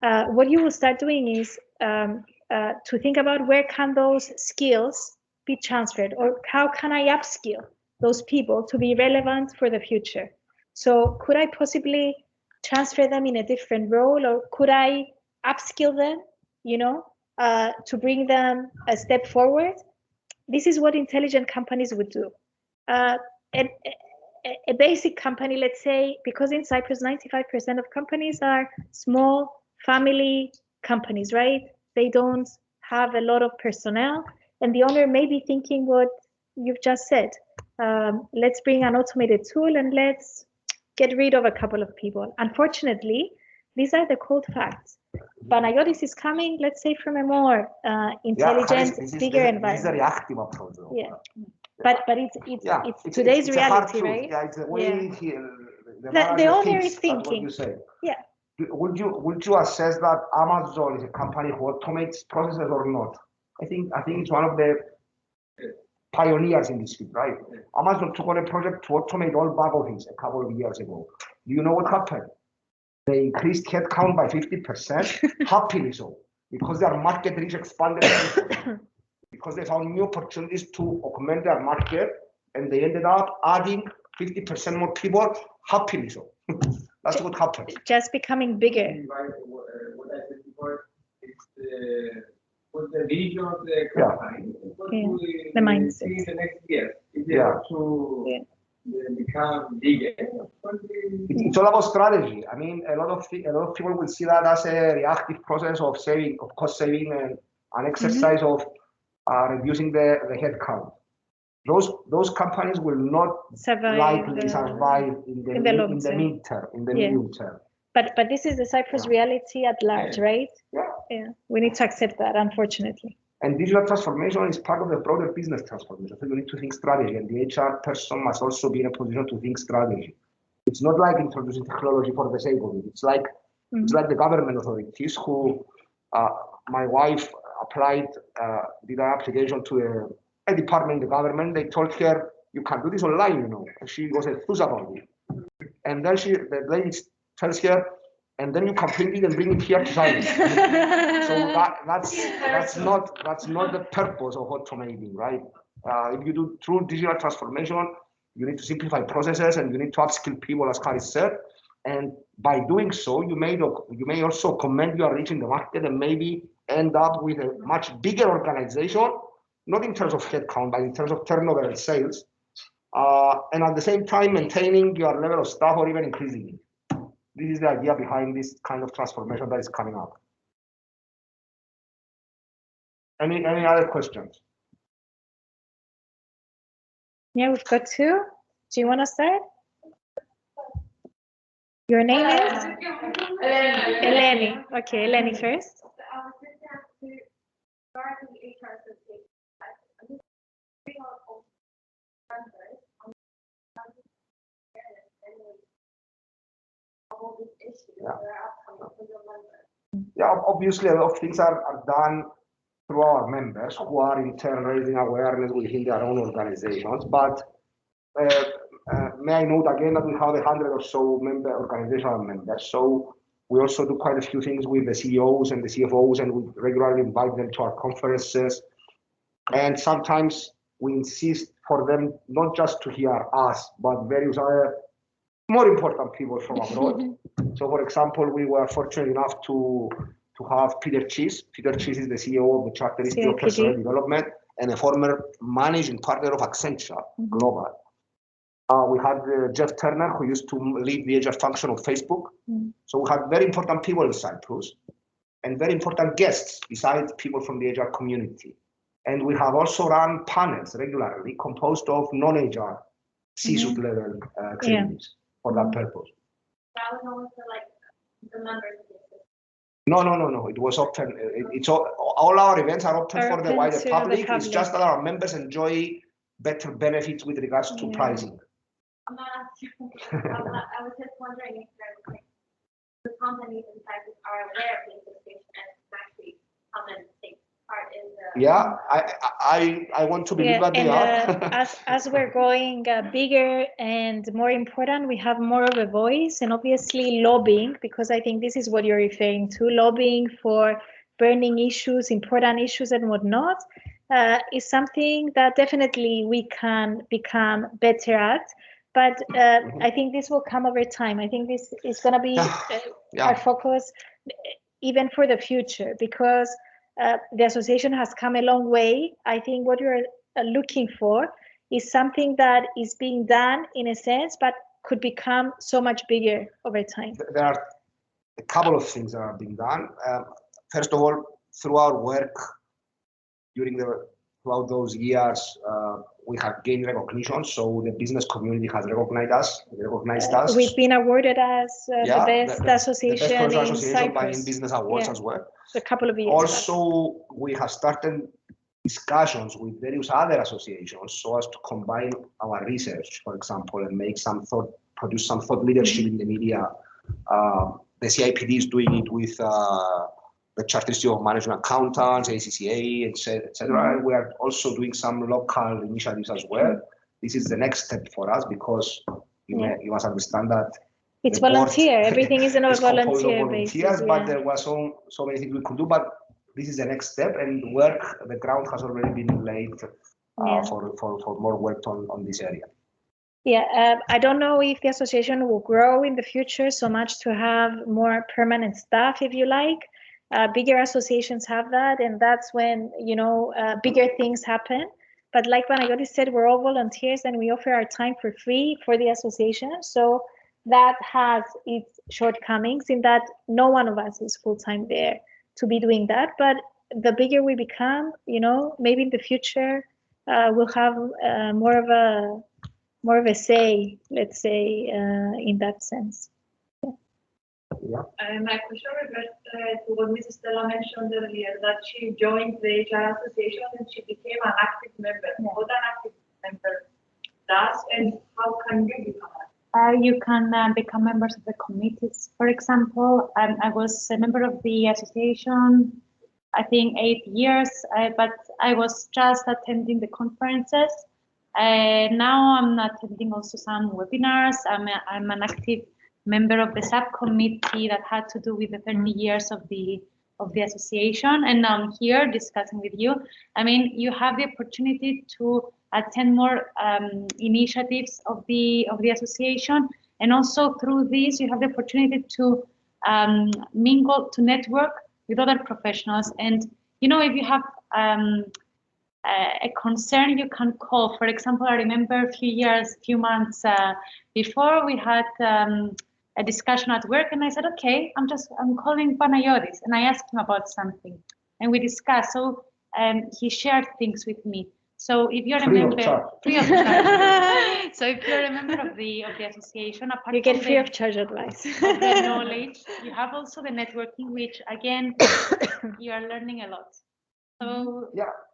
Speaker 2: what you will start doing is to think about where can those skills be transferred, or how can I upskill those people to be relevant for the future? So could I possibly transfer them in a different role, or could I upskill them, you know, to bring them a step forward? This is what intelligent companies would do. A basic company, let's say, because in Cyprus, 95% of companies are small family companies, right? They don't have a lot of personnel, and the owner may be thinking what you've just said. Let's bring an automated tool and let's get rid of a couple of people. Unfortunately, these are the cold facts. Panagiotis is coming, let's say, from a more intelligent, bigger environment.
Speaker 4: This is a reactive approach. Though.
Speaker 2: Yeah. But it's today's reality, right?
Speaker 4: Yeah, it's the way
Speaker 2: the owner is thinking.
Speaker 4: What you say.
Speaker 2: Yeah.
Speaker 4: Would you assess that Amazon is a company who automates processes or not? I think it's one of the pioneers in this field, right? Amazon took on a project to automate all back office a couple of years ago. Do you know what happened? They increased headcount by 50%, happily so, because their market reach expanded. Because they found new opportunities to augment their market, and they ended up adding 50% more people, happily so. That's what happened.
Speaker 2: Just becoming bigger.
Speaker 7: What I said before is what the vision of the company. What we
Speaker 2: the mindset.
Speaker 7: See in the next year. If they want to become bigger.
Speaker 4: It's all about strategy. I mean, a lot of people will see that as a reactive process of cost saving, and an exercise of reducing the headcount. Those companies will not likely survive in the medium term.
Speaker 2: But this is the Cyprus reality at large, right? Yeah. We need to accept that, unfortunately.
Speaker 4: And digital transformation is part of the broader business transformation. So you need to think strategy, and the HR person must also be in a position to think strategy. It's not like introducing technology for the sake of it. It's like the government authorities who, my wife applied, did an application to a department in the government. They told her, you can do this online, you know. And she was enthused about it. And then the lady tells her, and then you can print it and bring it here to Cyprus. So that's not the purpose of automating, right? If you do true digital transformation, you need to simplify processes, and you need to upskill people, as Karis said. And by doing so, you may also comment you are reaching the market, and maybe end up with a much bigger organization, not in terms of headcount, but in terms of turnover and sales. And at the same time, maintaining your level of staff or even increasing it. This is the idea behind this kind of transformation that is coming up. Any other questions?
Speaker 2: Yeah, we've got two. Do you want to start? Your name is? Eleni. Okay, Eleni first.
Speaker 4: Yeah, obviously a lot of things are done through our members who are in turn raising awareness within their own organizations. But may I note again that we have 100 or so organizational members. So we also do quite a few things with the CEOs and the CFOs, and we regularly invite them to our conferences. And sometimes we insist for them not just to hear us, but various other more important people from abroad. So, for example, we were fortunate enough to have Peter Cheese. Peter Cheese is the CEO of the Chartered Institute of Personnel Development and a former managing partner of Accenture Global. We had Jeff Turner, who used to lead the HR function of Facebook. So we had very important people in Cyprus. and very important guests besides people from the HR community. And we have also run panels regularly composed of non-HR C-suite level executives for that purpose.
Speaker 8: That was almost like the members of the
Speaker 4: No. It was open. It's all our events are open for the wider
Speaker 2: to
Speaker 4: public.
Speaker 2: the
Speaker 4: It's just that our members enjoy better benefits with regards to pricing.
Speaker 8: I'm not asking. I was just wondering if the companies and sizes are aware of the association and actually come and take part in the.
Speaker 4: Yeah, I want to believe that they are.
Speaker 2: As we're going bigger and more important, we have more of a voice, and obviously lobbying, because I think this is what you're referring to, lobbying for burning issues, important issues and whatnot, is something that definitely we can become better at. But I think this will come over time. I think this is going to be our focus even for the future, because the association has come a long way. I think what you're looking for is something that is being done in a sense, but could become so much bigger over time.
Speaker 4: There are a couple of things that are being done. First of all, through our work throughout those years, we have gained recognition. So the business community has recognized us.
Speaker 2: We've been awarded as the best association in Cyprus.
Speaker 4: In business awards as well.
Speaker 2: A couple of years.
Speaker 4: Also, we have started discussions with various other associations so as to combine our research, for example, and produce some thought leadership in the media. The CIPD is doing it with the Chartered Institute of Management Accountants, ACCA, etc. We are also doing some local initiatives as well. This is the next step for us because you must understand that
Speaker 2: it's volunteer. Everything is on a volunteer basis.
Speaker 4: But there was so many things we could do. But this is the next step, and the ground has already been laid for more work on this area.
Speaker 2: Yeah, I don't know if the association will grow in the future so much to have more permanent staff, if you like. Bigger associations have that, and that's when bigger things happen. But like Panayotis said, we're all volunteers, and we offer our time for free for the association. So that has its shortcomings in that no one of us is full-time there to be doing that. But the bigger we become, maybe in the future we'll have more of a say, let's say, in that sense.
Speaker 5: My question refers to what Mrs. Stella mentioned earlier, that she joined the HR association and she became an active member. What an active member does, and how can you become that?
Speaker 3: You can become members of the committees. For example, I was a member of the association, I think 8 years, but I was just attending the conferences. Now I'm attending also some webinars. I'm an active member of the subcommittee that had to do with the 30 years of the association, and now I'm here discussing with you. I mean, you have the opportunity to attend more initiatives of the association, and also through this you have the opportunity to mingle, to network with other professionals. And if you have a concern, you can call. For example, I remember a few months before, we had a discussion at work, and I said, okay, I'm calling Panayotis, and I asked him about something, and we discussed. So he shared things with me. So if you're a member, free of charge. So if you're a member of the association, apart
Speaker 2: you get
Speaker 3: from
Speaker 2: free of charge advice.
Speaker 3: of the knowledge, you have also the networking, which again you are learning a lot. So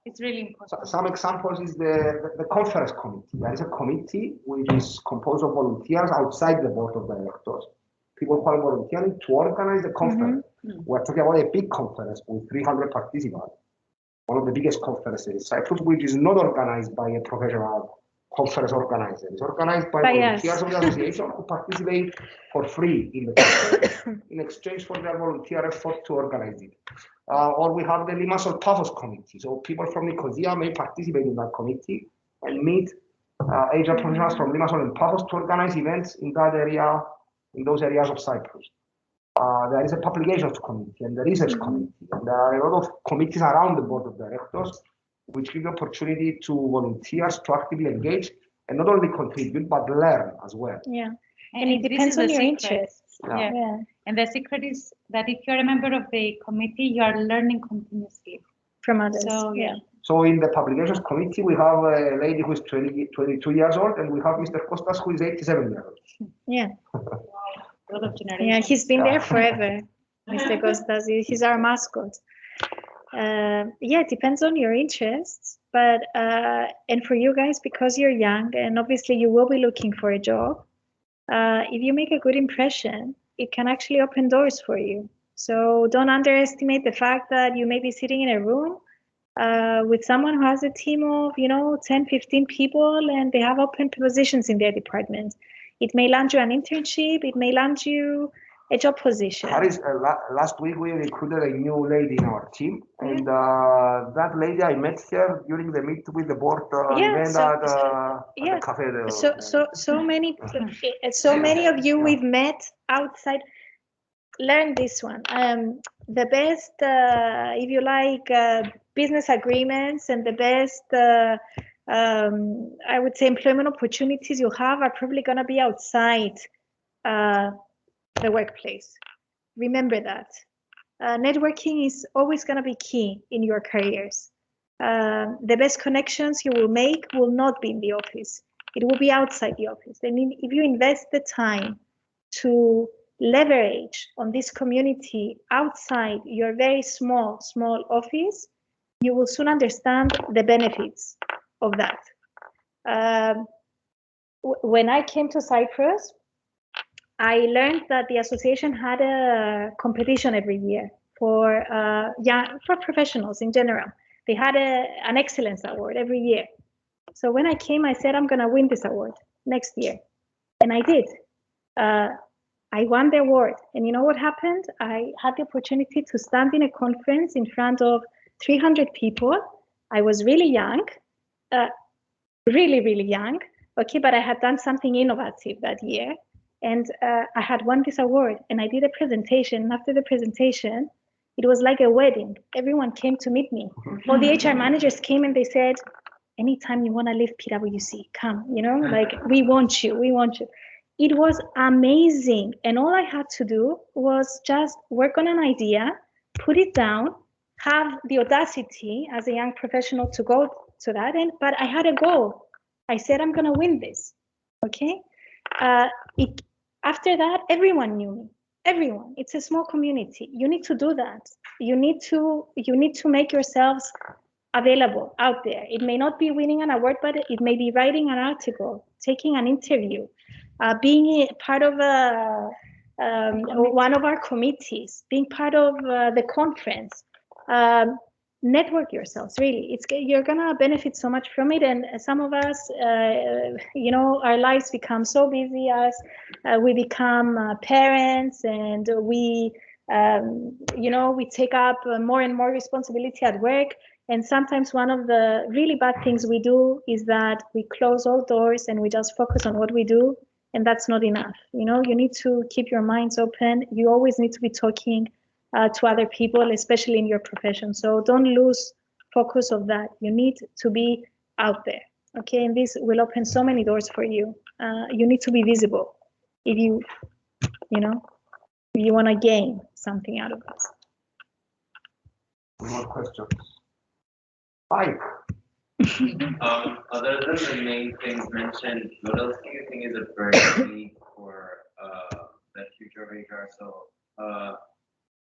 Speaker 3: it's really important.
Speaker 4: Some examples is the conference committee. There is a committee which is composed of volunteers outside the board of directors. People who are volunteering to organize the conference. We're talking about a big conference with 300 participants. One of the biggest conferences in Cyprus, which is not organized by a professional conference organizer. It's organized by volunteers of the association who participate for free in the conference in exchange for their volunteer effort to organize it. Or we have the Limassol Paphos committee. So people from Nicosia may participate in that committee and meet HR professionals from Limassol and Paphos to organize events in that area, in those areas of Cyprus. There is a publications committee and the research committee, and there are a lot of committees around the board of directors which give the opportunity to volunteers to actively engage and not only contribute but learn as well.
Speaker 2: Yeah, and it depends on your interests.
Speaker 3: And And the secret is that if you're a member of the committee, you are learning continuously
Speaker 2: from others.
Speaker 3: So, yeah.
Speaker 4: So in the publications committee, we have a lady who is 22 years old, and we have Mr. Kostas, who is 87 years old.
Speaker 2: Yeah.
Speaker 3: A lot of generations.
Speaker 2: Yeah, he's been there forever, Mr. Kostas. He's our mascot. Yeah, it depends on your interests, but and for you guys, because you're young and obviously you will be looking for a job, if you make a good impression, it can actually open doors for you. So don't underestimate the fact that you may be sitting in a room with someone who has a team of, 10, 15 people, and they have open positions in their department. It may land you an internship, it may land you a job position.
Speaker 4: Haris, last week we recruited a new lady in our team, and that lady, I met her during the meet with the board event at the cafe.
Speaker 2: So many of you we've met outside. Learn this one. The best, if you like, business agreements and the best, I would say, employment opportunities you have are probably going to be outside the workplace. Remember that. Networking is always going to be key in your careers. The best connections you will make will not be in the office. It will be outside the office. I mean, if you invest the time to leverage on this community outside your very small office, you will soon understand the benefits of that. When I came to Cyprus, I learned that the association had a competition every year for professionals in general. They had an excellence award every year. So when I came, I said, I'm going to win this award next year. And I did. I won the award. And you know what happened? I had the opportunity to stand in a conference in front of 300 people. I was really young, really young. Okay, but I had done something innovative that year. And I had won this award. And I did a presentation. And after the presentation, it was like a wedding. Everyone came to meet me. All the HR managers came and they said, anytime you want to leave PwC, come, like, we want you. It was amazing. And all I had to do was just work on an idea, put it down, have the audacity as a young professional to go to that. But I had a goal. I said, I'm going to win this. Okay. After that, everyone knew me. Everyone. It's a small community. You need to do that. You need to make yourselves available out there. It may not be winning an award, but it may be writing an article, taking an interview, being part of one of our committees, being part of the conference. Network yourselves, really. You're gonna benefit so much from it. And some of us, our lives become so busy as we become parents, and we take up more and more responsibility at work. And sometimes one of the really bad things we do is that we close all doors and we just focus on what we do, and that's not enough. You need to keep your minds open. You always need to be talking to other people, especially in your profession. So don't lose focus of that. You need to be out there, okay? And this will open so many doors for you. You need to be visible if you want to gain something out of this.
Speaker 4: More questions? Mike.
Speaker 6: Other than the main things mentioned, what else do you think is a burning need for the future of HR? So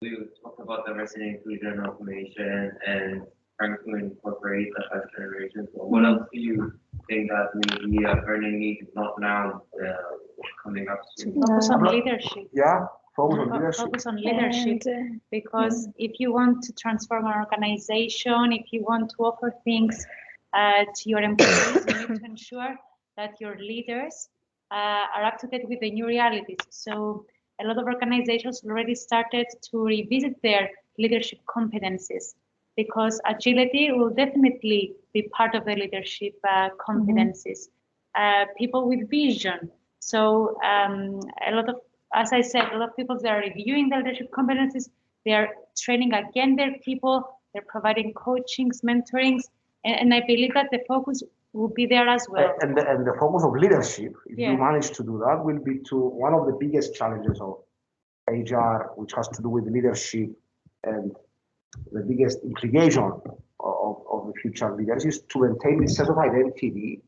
Speaker 6: we talked about diversity, inclusion, automation, and trying to incorporate the first generation. So what else do you think that may be a burning need, not now, coming up soon?
Speaker 3: Focus on leadership.
Speaker 4: Yeah, focus on leadership.
Speaker 3: Focus on leadership, because if you want to transform an organization, if you want to offer things to your employees, you need to ensure that your leaders are up to date with the new realities. So a lot of organizations already started to revisit their leadership competencies, because agility will definitely be part of the leadership competencies. People with vision. So as I said, a lot of people, they are reviewing their leadership competencies. They are training again their people. They're providing coachings, mentorings, and I believe that the focus will be there as well.
Speaker 4: And the focus of leadership, if you manage to do that, will be to one of the biggest challenges of HR, which has to do with leadership, and the biggest implication of the future leaders is to maintain this sense of identity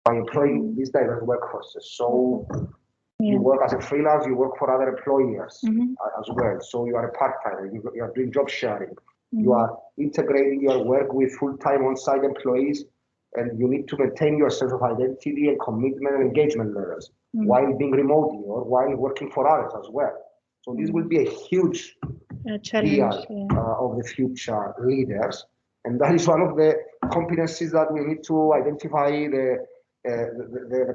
Speaker 4: by employing these diverse workforces. So you work as a freelance, you work for other employers as well. So you are a part-timer, you are doing job sharing. You are integrating your work with full-time on-site employees, and you need to maintain your sense of identity and commitment and engagement levels while being remotely or while working for others as well. So this will be a huge challenge of the future leaders. And that is one of the competencies that we need to identify, the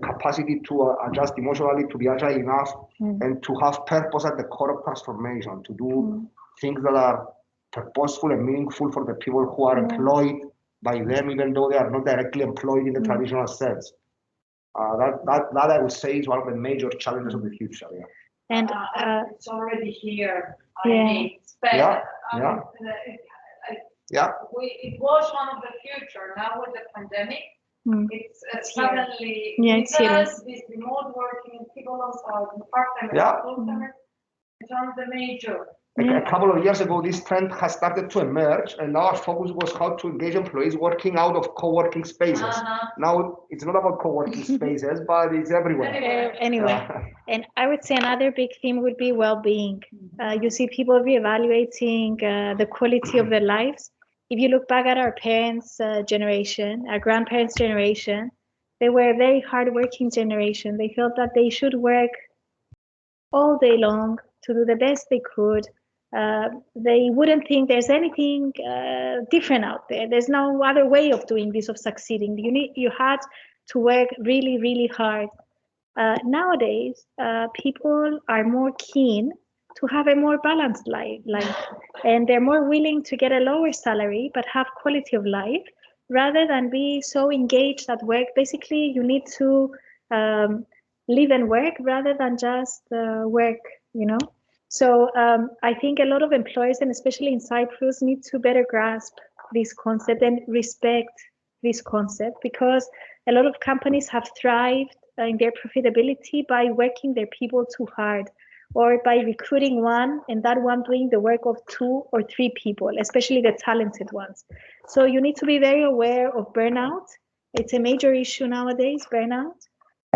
Speaker 4: capacity to adjust emotionally, to be agile enough, and to have purpose at the core of transformation, to do things that are purposeful and meaningful for the people who are employed by them, even though they are not directly employed in the traditional sense. That I would say is one of the major challenges of the future.
Speaker 1: And it's already here. I mean, it was one of the future. Now with the pandemic, it's suddenly because this remote working, people also part-timers, full-timers, it's one of the major.
Speaker 4: A couple of years ago, this trend has started to emerge, and our focus was how to engage employees working out of co-working spaces. Now, it's not about co-working spaces, but it's everywhere.
Speaker 2: And I would say another big theme would be well-being. You see people reevaluating the quality of their lives. If you look back at our parents' generation, our grandparents' generation, they were a very hard-working generation. They felt that they should work all day long to do the best they could. They wouldn't think there's anything different out there. There's no other way of doing this, of succeeding. You had to work really, really hard. Nowadays, people are more keen to have a more balanced life, and they're more willing to get a lower salary but have quality of life rather than be so engaged at work. Basically, you need to live and work rather than just work, So I think a lot of employers, and especially in Cyprus, need to better grasp this concept and respect this concept, because a lot of companies have thrived in their profitability by working their people too hard, or by recruiting one and that one doing the work of 2 or 3 people, especially the talented ones. So you need to be very aware of burnout. It's a major issue nowadays, burnout.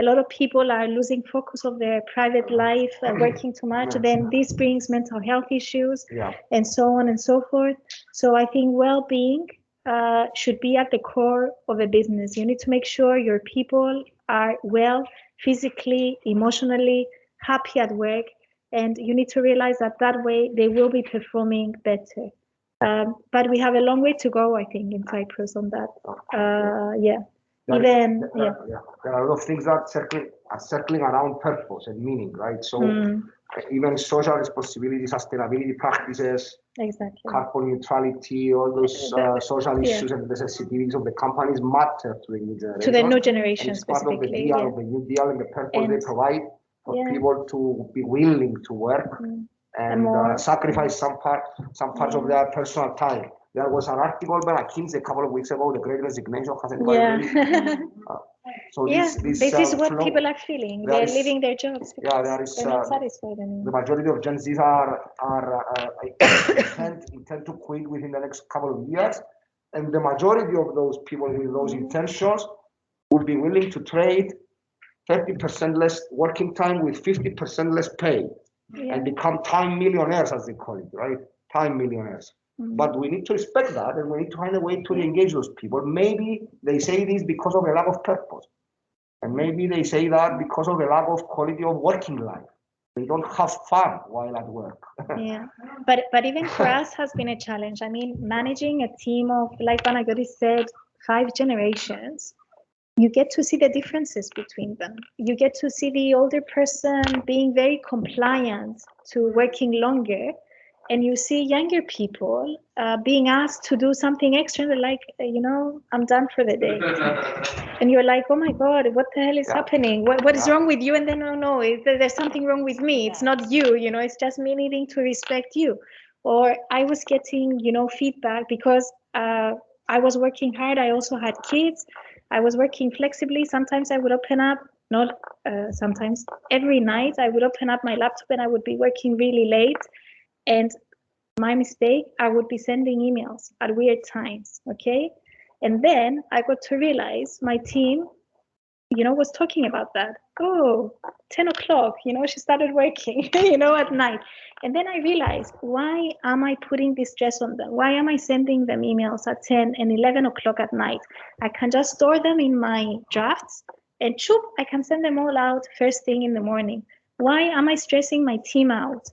Speaker 2: A lot of people are losing focus of their private life, working too much. Then this brings mental health issues, and so on and so forth. So I think well-being should be at the core of a business. You need to make sure your people are well, physically, emotionally, happy at work, and you need to realize that way they will be performing better. But we have a long way to go, I think, in Cyprus on that.
Speaker 4: There are a lot of things that are circling around purpose and meaning, right? So even social responsibility, sustainability practices, carbon neutrality, all those social issues and the sensitivities of the companies matter to the new generation.
Speaker 2: To the new generation,
Speaker 4: it's part of the deal, of the new deal, and the purpose they provide for people to be willing to work and sacrifice some parts of their personal time. There was an article by McKinsey a couple of weeks ago, the Great Resignation. Has anybody read? So
Speaker 2: this is what people are feeling. They're leaving their jobs because they're not satisfied anymore.
Speaker 4: The majority of Gen Zs intend to quit within the next couple of years, and the majority of those people with those intentions would be willing to trade 30% less working time with 50% less pay, and become time millionaires, as they call it, right? Time millionaires. But we need to respect that, and we need to find a way to engage those people. Maybe they say this because of a lack of purpose, and maybe they say that because of a lack of quality of working life. They don't have fun while at work.
Speaker 2: But even for us has been a challenge. I mean, managing a team of, like Panagiotis said, 5 generations. You get to see the differences between them. You get to see the older person being very compliant to working longer, and you see younger people being asked to do something extra. They're like, I'm done for the day. And you're like, oh my God, what the hell is happening? What is wrong with you? And then, no, there's something wrong with me. It's not you, it's just me needing to respect you. Or I was getting, feedback because I was working hard. I also had kids. I was working flexibly. Sometimes I would open up not sometimes, every night I would open up my laptop and I would be working really late. And my mistake, I would be sending emails at weird times, okay? And then I got to realize my team, was talking about that. Oh, 10 o'clock, she started working, at night. And then I realized, why am I putting this stress on them? Why am I sending them emails at 10 and 11 o'clock at night? I can just store them in my drafts and I can send them all out first thing in the morning. Why am I stressing my team out?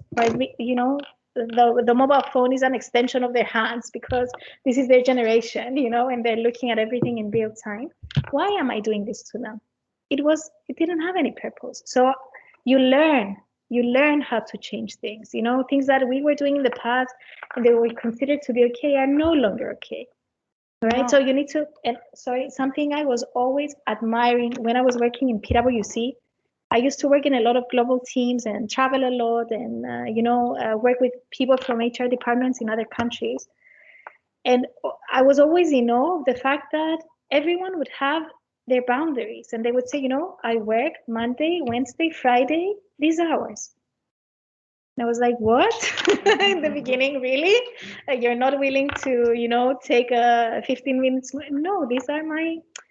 Speaker 2: The mobile phone is an extension of their hands because this is their generation, and they're looking at everything in real time. Why am I doing this to them? It didn't have any purpose. So you learn how to change things, things that we were doing in the past and they were considered to be okay are no longer okay. Right? No. So you need to, something I was always admiring when I was working in PwC, I used to work in a lot of global teams and travel a lot and, work with people from HR departments in other countries. And I was always in awe of the fact that everyone would have their boundaries and they would say, I work Monday, Wednesday, Friday, these hours. And I was like, what? In the beginning, really? You're not willing to, take a 15 minutes? No, these are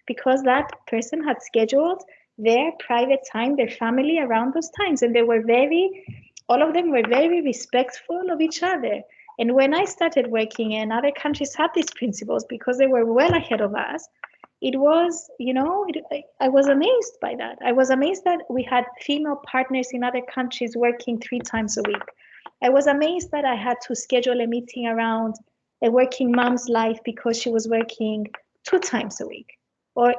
Speaker 2: because that person had scheduled their private time, their family around those times. And all of them were very respectful of each other. And when I started working and other countries had these principles because they were well ahead of us, it was, I was amazed by that. I was amazed that we had female partners in other countries working 3 times a week. I was amazed that I had to schedule a meeting around a working mom's life because she was working 2 times a week or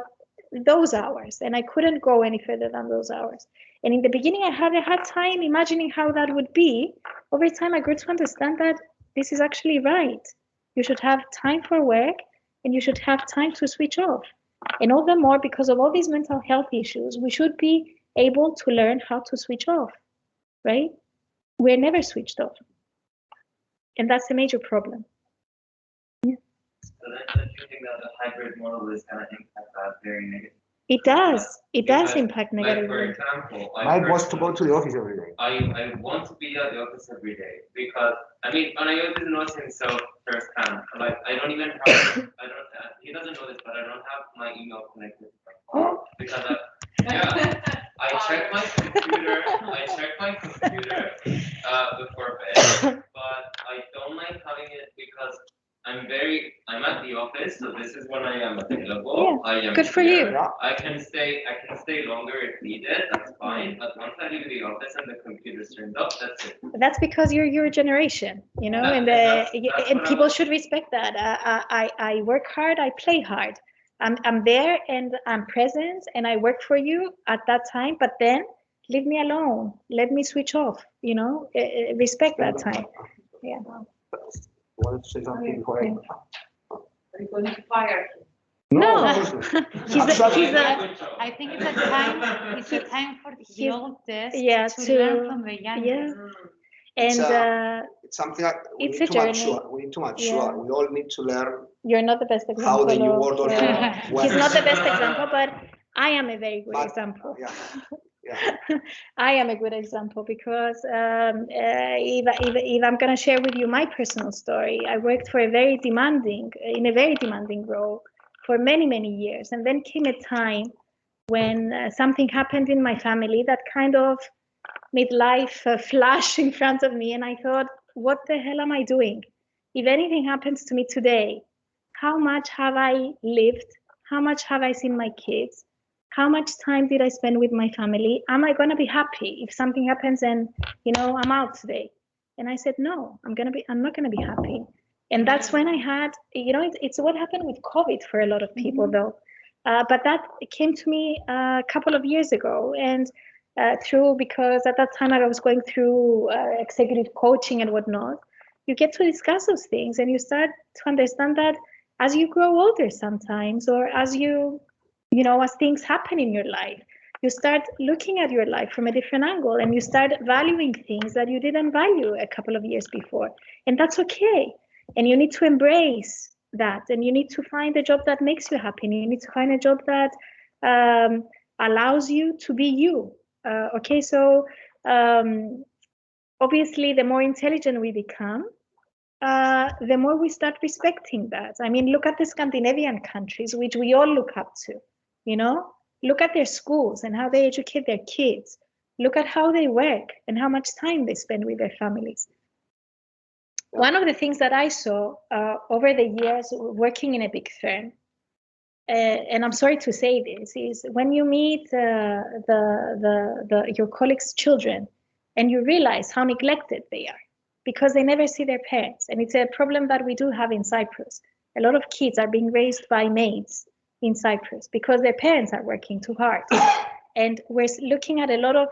Speaker 2: those hours. And I couldn't go any further than those hours. And in the beginning, I had a hard time imagining how that would be. Over time, I grew to understand that this is actually right. You should have time for work and you should have time to switch off. And all the more because of all these mental health issues, we should be able to learn how to switch off, right? We're never switched off. And that's a major problem. Yeah.
Speaker 6: So then you think that the hybrid model is going to impact that very negatively?
Speaker 2: It does. It does impact negatively.
Speaker 6: Like for example,
Speaker 4: Mike wants to go to the office every day.
Speaker 6: I want to be at the office every day because Panayotis knows himself firsthand. Like I don't even have he doesn't know this, but I don't have my email connected to my phone because I check my computer before bed, but I don't like having it because I'm at the office, so this is when I am available.
Speaker 2: Yeah,
Speaker 6: I am
Speaker 2: good for
Speaker 6: here.
Speaker 2: you.
Speaker 6: I can stay longer if needed, that's fine. But once I leave the office and the computer's turned off, that's it.
Speaker 2: That's because you're your generation, and people should respect that. I work hard, I play hard. I'm there and I'm present and I work for you at that time, but then leave me alone. Let me switch off, respect that time. Yeah.
Speaker 4: Want to say something before
Speaker 5: Are you going to fire him?
Speaker 2: No.
Speaker 3: I think it's a time for the oldest to learn from the youngest.
Speaker 2: And
Speaker 4: it's something that we need to mature. We need to mature. We all need to learn.
Speaker 2: You're not the best example.
Speaker 4: How the new world order.
Speaker 2: He's not the best example, but I am a very good example.
Speaker 4: Yeah.
Speaker 2: I am a good example because if I'm going to share with you my personal story, I worked in a very demanding role for many, many years. And then came a time when something happened in my family that kind of made life flash in front of me. And I thought, what the hell am I doing? If anything happens to me today, how much have I lived? How much have I seen my kids? How much time did I spend with my family? Am I going to be happy if something happens and, I'm out today? And I said, no, I'm not going to be happy. And that's when I had, it's what happened with COVID for a lot of people though. But that came to me a couple of years ago and because at that time I was going through executive coaching and whatnot, you get to discuss those things and you start to understand that as you grow older sometimes, or as as things happen in your life, you start looking at your life from a different angle and you start valuing things that you didn't value a couple of years before. And that's okay. And you need to embrace that. And you need to find a job that makes you happy. And you need to find a job that allows you to be you. Okay, so obviously, the more intelligent we become, the more we start respecting that. I mean, look at the Scandinavian countries, which we all look up to, you know? Look at their schools and how they educate their kids. Look at how they work and how much time they spend with their families. One of the things that I saw over the years working in a big firm, and I'm sorry to say this, is when you meet your colleagues' children and you realize how neglected they are because they never see their parents. And it's a problem that we do have in Cyprus. A lot of kids are being raised by maids in Cyprus because their parents are working too hard. And we're looking at a lot of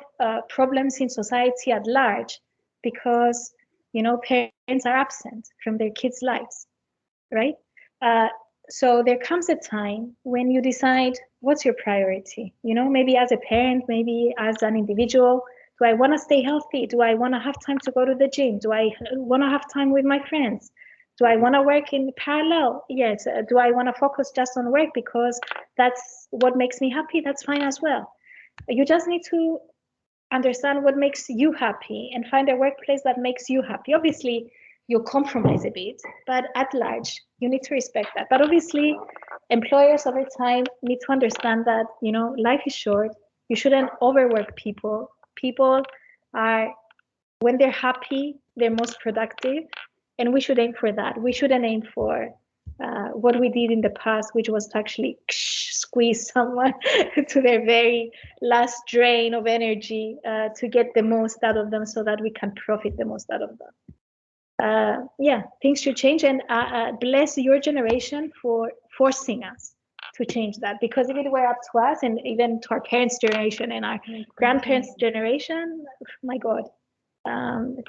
Speaker 2: problems in society at large because, you know, parents are absent from their kids' lives, right? So there comes a time when you decide what's your priority, you know, maybe as a parent, maybe as an individual. Do I want to stay healthy? Do I want to have time to go to the gym? Do I want to have time with my friends? Do I want to work in parallel? Yes. Do I want to focus just on work because that's what makes me happy? That's fine as well. You just need to understand what makes you happy and find a workplace that makes you happy. Obviously, you'll compromise a bit, but at large, you need to respect that. But obviously, employers over time need to understand that, you know, life is short. You shouldn't overwork people. People are, when they're happy, they're most productive. And we should aim for that. We shouldn't aim for what we did in the past, which was to actually squeeze someone to their very last drain of energy to get the most out of them so that we can profit the most out of them. Yeah, things should change, and bless your generation for forcing us to change that, because if it were up to us and even to our parents' generation and our grandparents' generation, my God,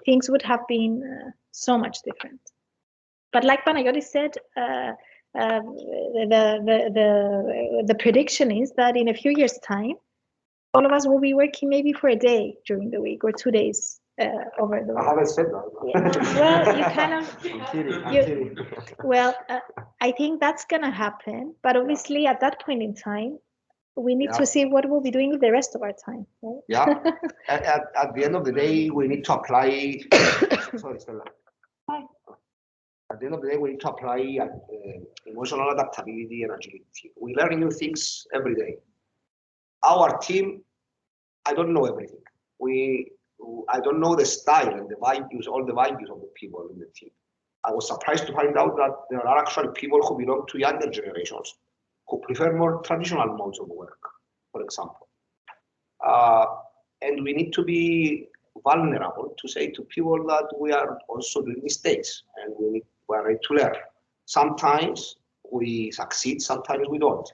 Speaker 2: things would have been so much different. But like Panayotis said, the prediction is that in a few years' time, all of us will be working maybe for a day during the week or 2 days over the week.
Speaker 4: I haven't said that.
Speaker 2: Yeah. Well, you kind of.
Speaker 4: I'm kidding.
Speaker 2: Well, I think that's gonna happen, but obviously at that point in time, we need to see what we'll be doing with the rest of our time. Right?
Speaker 4: Yeah. At the end of the day, we need to apply. Sorry, Stella.
Speaker 2: Hi.
Speaker 4: At the end of the day, we need to apply emotional adaptability and agility. We learn new things every day. Our team, I don't know everything. I don't know the style and the values, all the values of the people in the team. I was surprised to find out that there are actually people who belong to younger generations who prefer more traditional modes of work, for example. And we need to be vulnerable to say to people that we are also doing mistakes and we are ready to learn. Sometimes we succeed, sometimes we don't.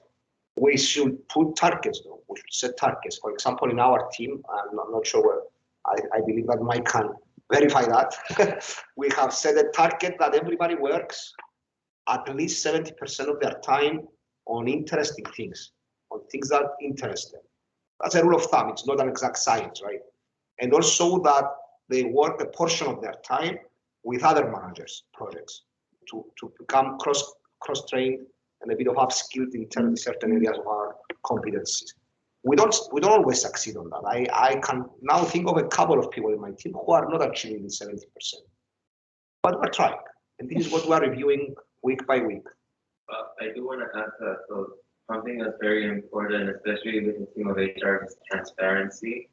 Speaker 4: We should put targets though. We should set targets. For example, in our team, I'm not sure where, I believe that Mike can verify that. We have set a target that everybody works at least 70% of their time on interesting things, on things that interest them. That's a rule of thumb. It's not an exact science, right? And also that they work a portion of their time with other managers' projects to become cross-trained and a bit of upskilled in certain areas of our competencies. We don't always succeed on that. I can now think of a couple of people in my team who are not achieving the 70%. But we're trying. And this is what we're reviewing week by week.
Speaker 6: I do want to add that, so something that's very important, especially with the team of HR, is transparency.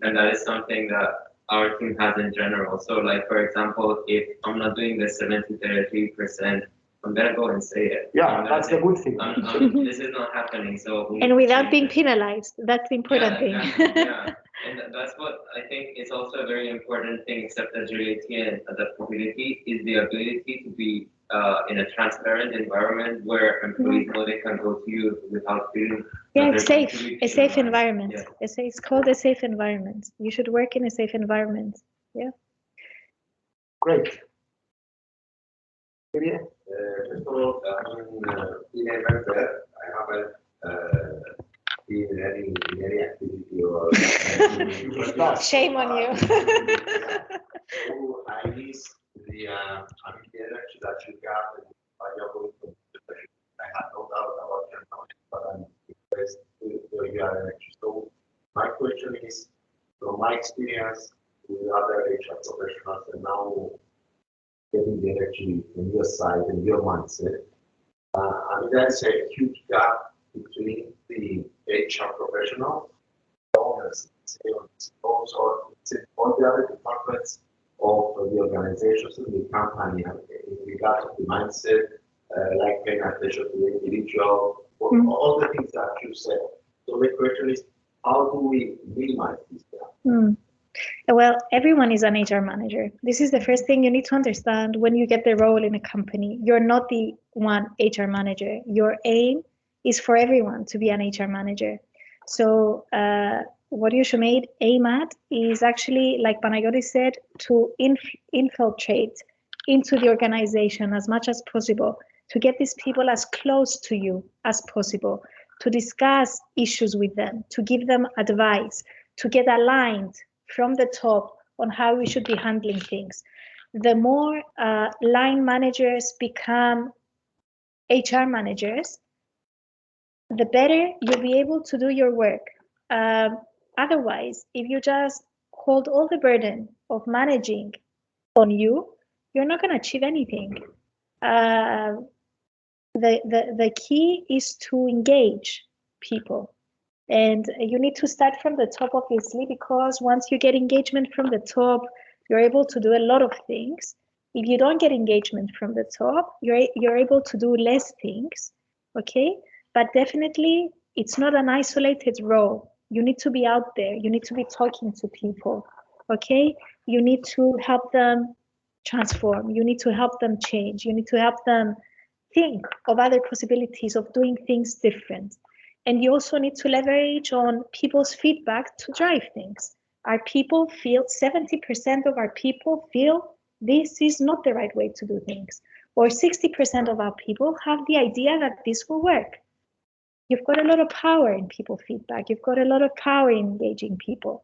Speaker 6: And that is something that our team has in general. So like, for example, if I'm not doing the 70-30%, I'm gonna go and say it.
Speaker 4: Yeah, that's the good thing.
Speaker 6: This is not happening. So
Speaker 2: and without being penalized, that's the important thing.
Speaker 6: Exactly, yeah, and that's what I think is also a very important thing, except agility and adaptability, is the ability to be in a transparent environment where employees know they can go to you without feeling.
Speaker 2: Yeah, it's safe. A safe environment. Yeah. It's called a safe environment. You should work in a safe environment. Yeah.
Speaker 4: Great.
Speaker 7: First of all, being a member, I haven't been in any activity or.
Speaker 2: Shame on you.
Speaker 7: So I miss the energy that you got by your going. I have no doubt about your knowledge, but I'm impressed with your energy. So from my experience with other HR professionals and now getting the energy in your side and your mindset, I mean, there's a huge gap between the HR professional, owners, sales, or all the other departments of the organizations in the company in regard to the mindset, like paying attention to the individual, all the things that you said. So the question is, how do we minimize this gap?
Speaker 2: Well, everyone is an HR manager. This is the first thing you need to understand when you get the role in a company. You're not the one HR manager. Your aim is for everyone to be an HR manager. So what you should aim at is actually, like Panagiotis said, to infiltrate into the organization as much as possible, to get these people as close to you as possible, to discuss issues with them, to give them advice, to get aligned from the top on how we should be handling things. The more line managers become HR managers, the better you'll be able to do your work. Otherwise, if you just hold all the burden of managing on you, you're not going to achieve anything. The key is to engage people. And you need to start from the top, obviously, because once you get engagement from the top, you're able to do a lot of things. If you don't get engagement from the top, you're able to do less things, okay? But definitely, it's not an isolated role. You need to be out there. You need to be talking to people, okay? You need to help them transform. You need to help them change. You need to help them think of other possibilities of doing things different. And you also need to leverage on people's feedback to drive things. Our people feel, 70% of our people feel this is not the right way to do things. Or 60% of our people have the idea that this will work. You've got a lot of power in people feedback. You've got a lot of power in engaging people.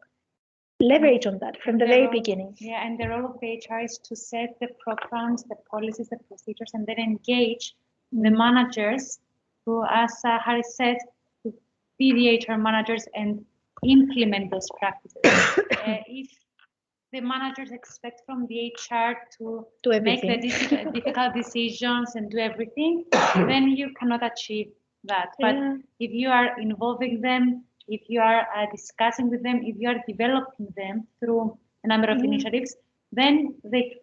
Speaker 2: Leverage on that from the very beginning.
Speaker 3: Yeah, and the role of the HR is to set the programs, the policies, the procedures, and then engage the managers who, as Harry said, to be the HR managers and implement those practices. If the managers expect from the HR to make the difficult decisions and do everything, then you cannot achieve that. But if you are involving them, if you are discussing with them, if you are developing them through a number of initiatives, then they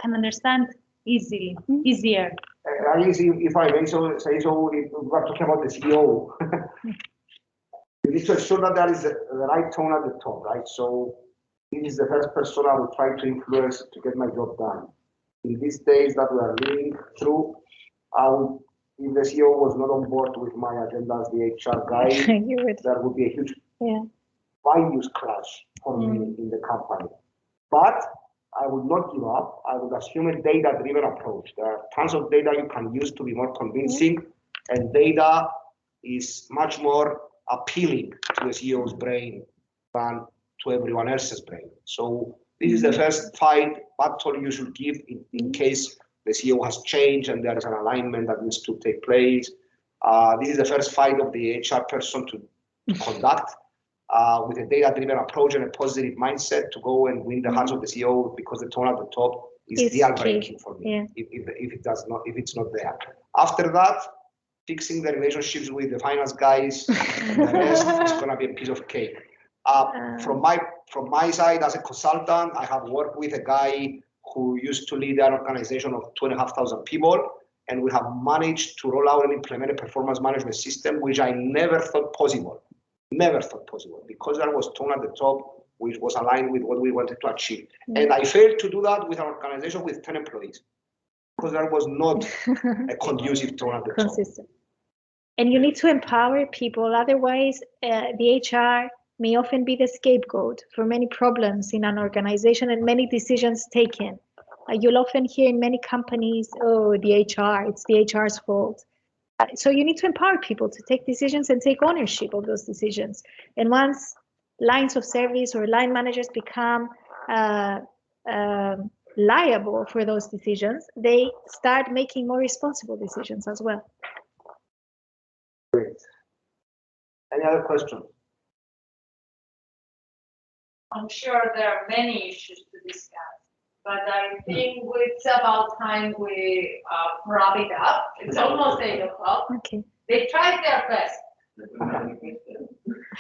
Speaker 3: can understand easier.
Speaker 4: If I may say so, if we're talking about the CEO, you need to ensure that there is the right tone at the top, right? So this is the first person I will try to influence to get my job done. In these days that we are living through, if the CEO was not on board with my agenda as the HR guy, there would be a huge values clash for me in the company. But I would not give up. I would assume a data-driven approach. There are tons of data you can use to be more convincing, and data is much more appealing to the CEO's brain than to everyone else's brain. So this is the first battle you should give in case the CEO has changed and there is an alignment that needs to take place. This is the first fight of the HR person to conduct with a data-driven approach and a positive mindset to go and win the hearts of the CEO, because the tone at the top is deal-breaking for me if it's not there. After that, fixing the relationships with the finance guys and the rest is going to be a piece of cake. From my side as a consultant, I have worked with a guy who used to lead an organization of 2,500 people, and we have managed to roll out and implement a performance management system, which I never thought possible, because there was tone at the top, which was aligned with what we wanted to achieve. And I failed to do that with an organization with 10 employees, because there was not a conducive tone at the top.
Speaker 2: And you need to empower people, otherwise the HR may often be the scapegoat for many problems in an organization and many decisions taken. You'll often hear in many companies, oh, the HR, it's the HR's fault. So you need to empower people to take decisions and take ownership of those decisions. And once lines of service or line managers become liable for those decisions, they start making more responsible decisions as well.
Speaker 4: Great. Any other questions?
Speaker 1: I'm sure there are many issues to discuss, but I think it's about time we wrap it up. It's almost 8 o'clock.
Speaker 2: Okay.
Speaker 1: They tried their best.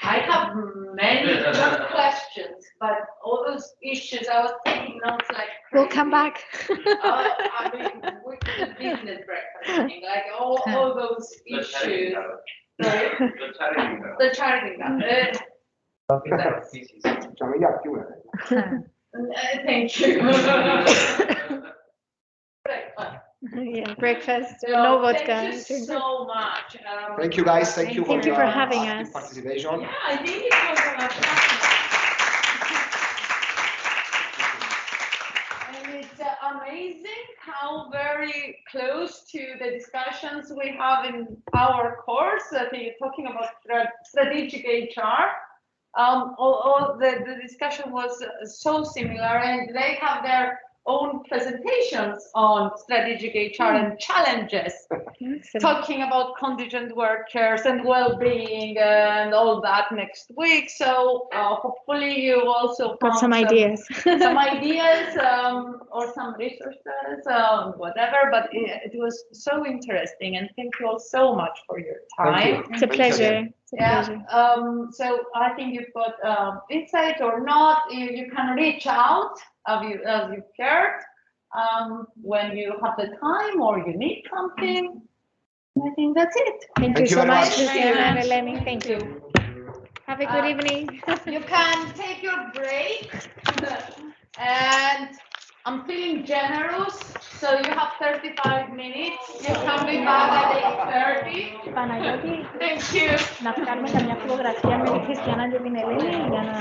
Speaker 1: I have many good questions, but all those issues, I was taking notes like crazy.
Speaker 2: We'll come back.
Speaker 1: I mean, with the business breakfast thing, like all those issues. Sorry? The charity gap. Thank you.
Speaker 2: Yeah, breakfast,
Speaker 1: So,
Speaker 2: no vodka.
Speaker 1: thank you so much.
Speaker 4: Thank you, guys. Thank you
Speaker 2: Thank you for having
Speaker 4: active
Speaker 2: us.
Speaker 4: participation.
Speaker 1: Yeah, I think it was and it's amazing how very close to the discussions we have in our course. I think you're talking about strategic HR. All the discussion was so similar, and they have their own presentations on strategic HR and challenges, talking about contingent workers and well-being and all that next week. So hopefully you also
Speaker 2: Got some ideas.
Speaker 1: some ideas or some resources, whatever. But it was so interesting, and thank you all so much for your time.
Speaker 4: Thank you.
Speaker 2: It's a pleasure. It's a
Speaker 1: Yeah.
Speaker 2: pleasure.
Speaker 1: So I think you've got insight or not. You can reach out as you've heard when you have the time or you need something. I think that's it.
Speaker 2: Thank you
Speaker 4: you
Speaker 2: so
Speaker 4: very
Speaker 2: much,
Speaker 4: much.
Speaker 2: Christiana and Eleni. Thank you. Have a good evening.
Speaker 1: You can take your break, and I'm feeling generous. So you have 35 minutes. You can be back at 8:30.
Speaker 2: Παναγιώτη,
Speaker 1: Thank you.
Speaker 2: να βγάλουμε καμιά φωτογραφία με τη Χριστιανά και την Ελένη για να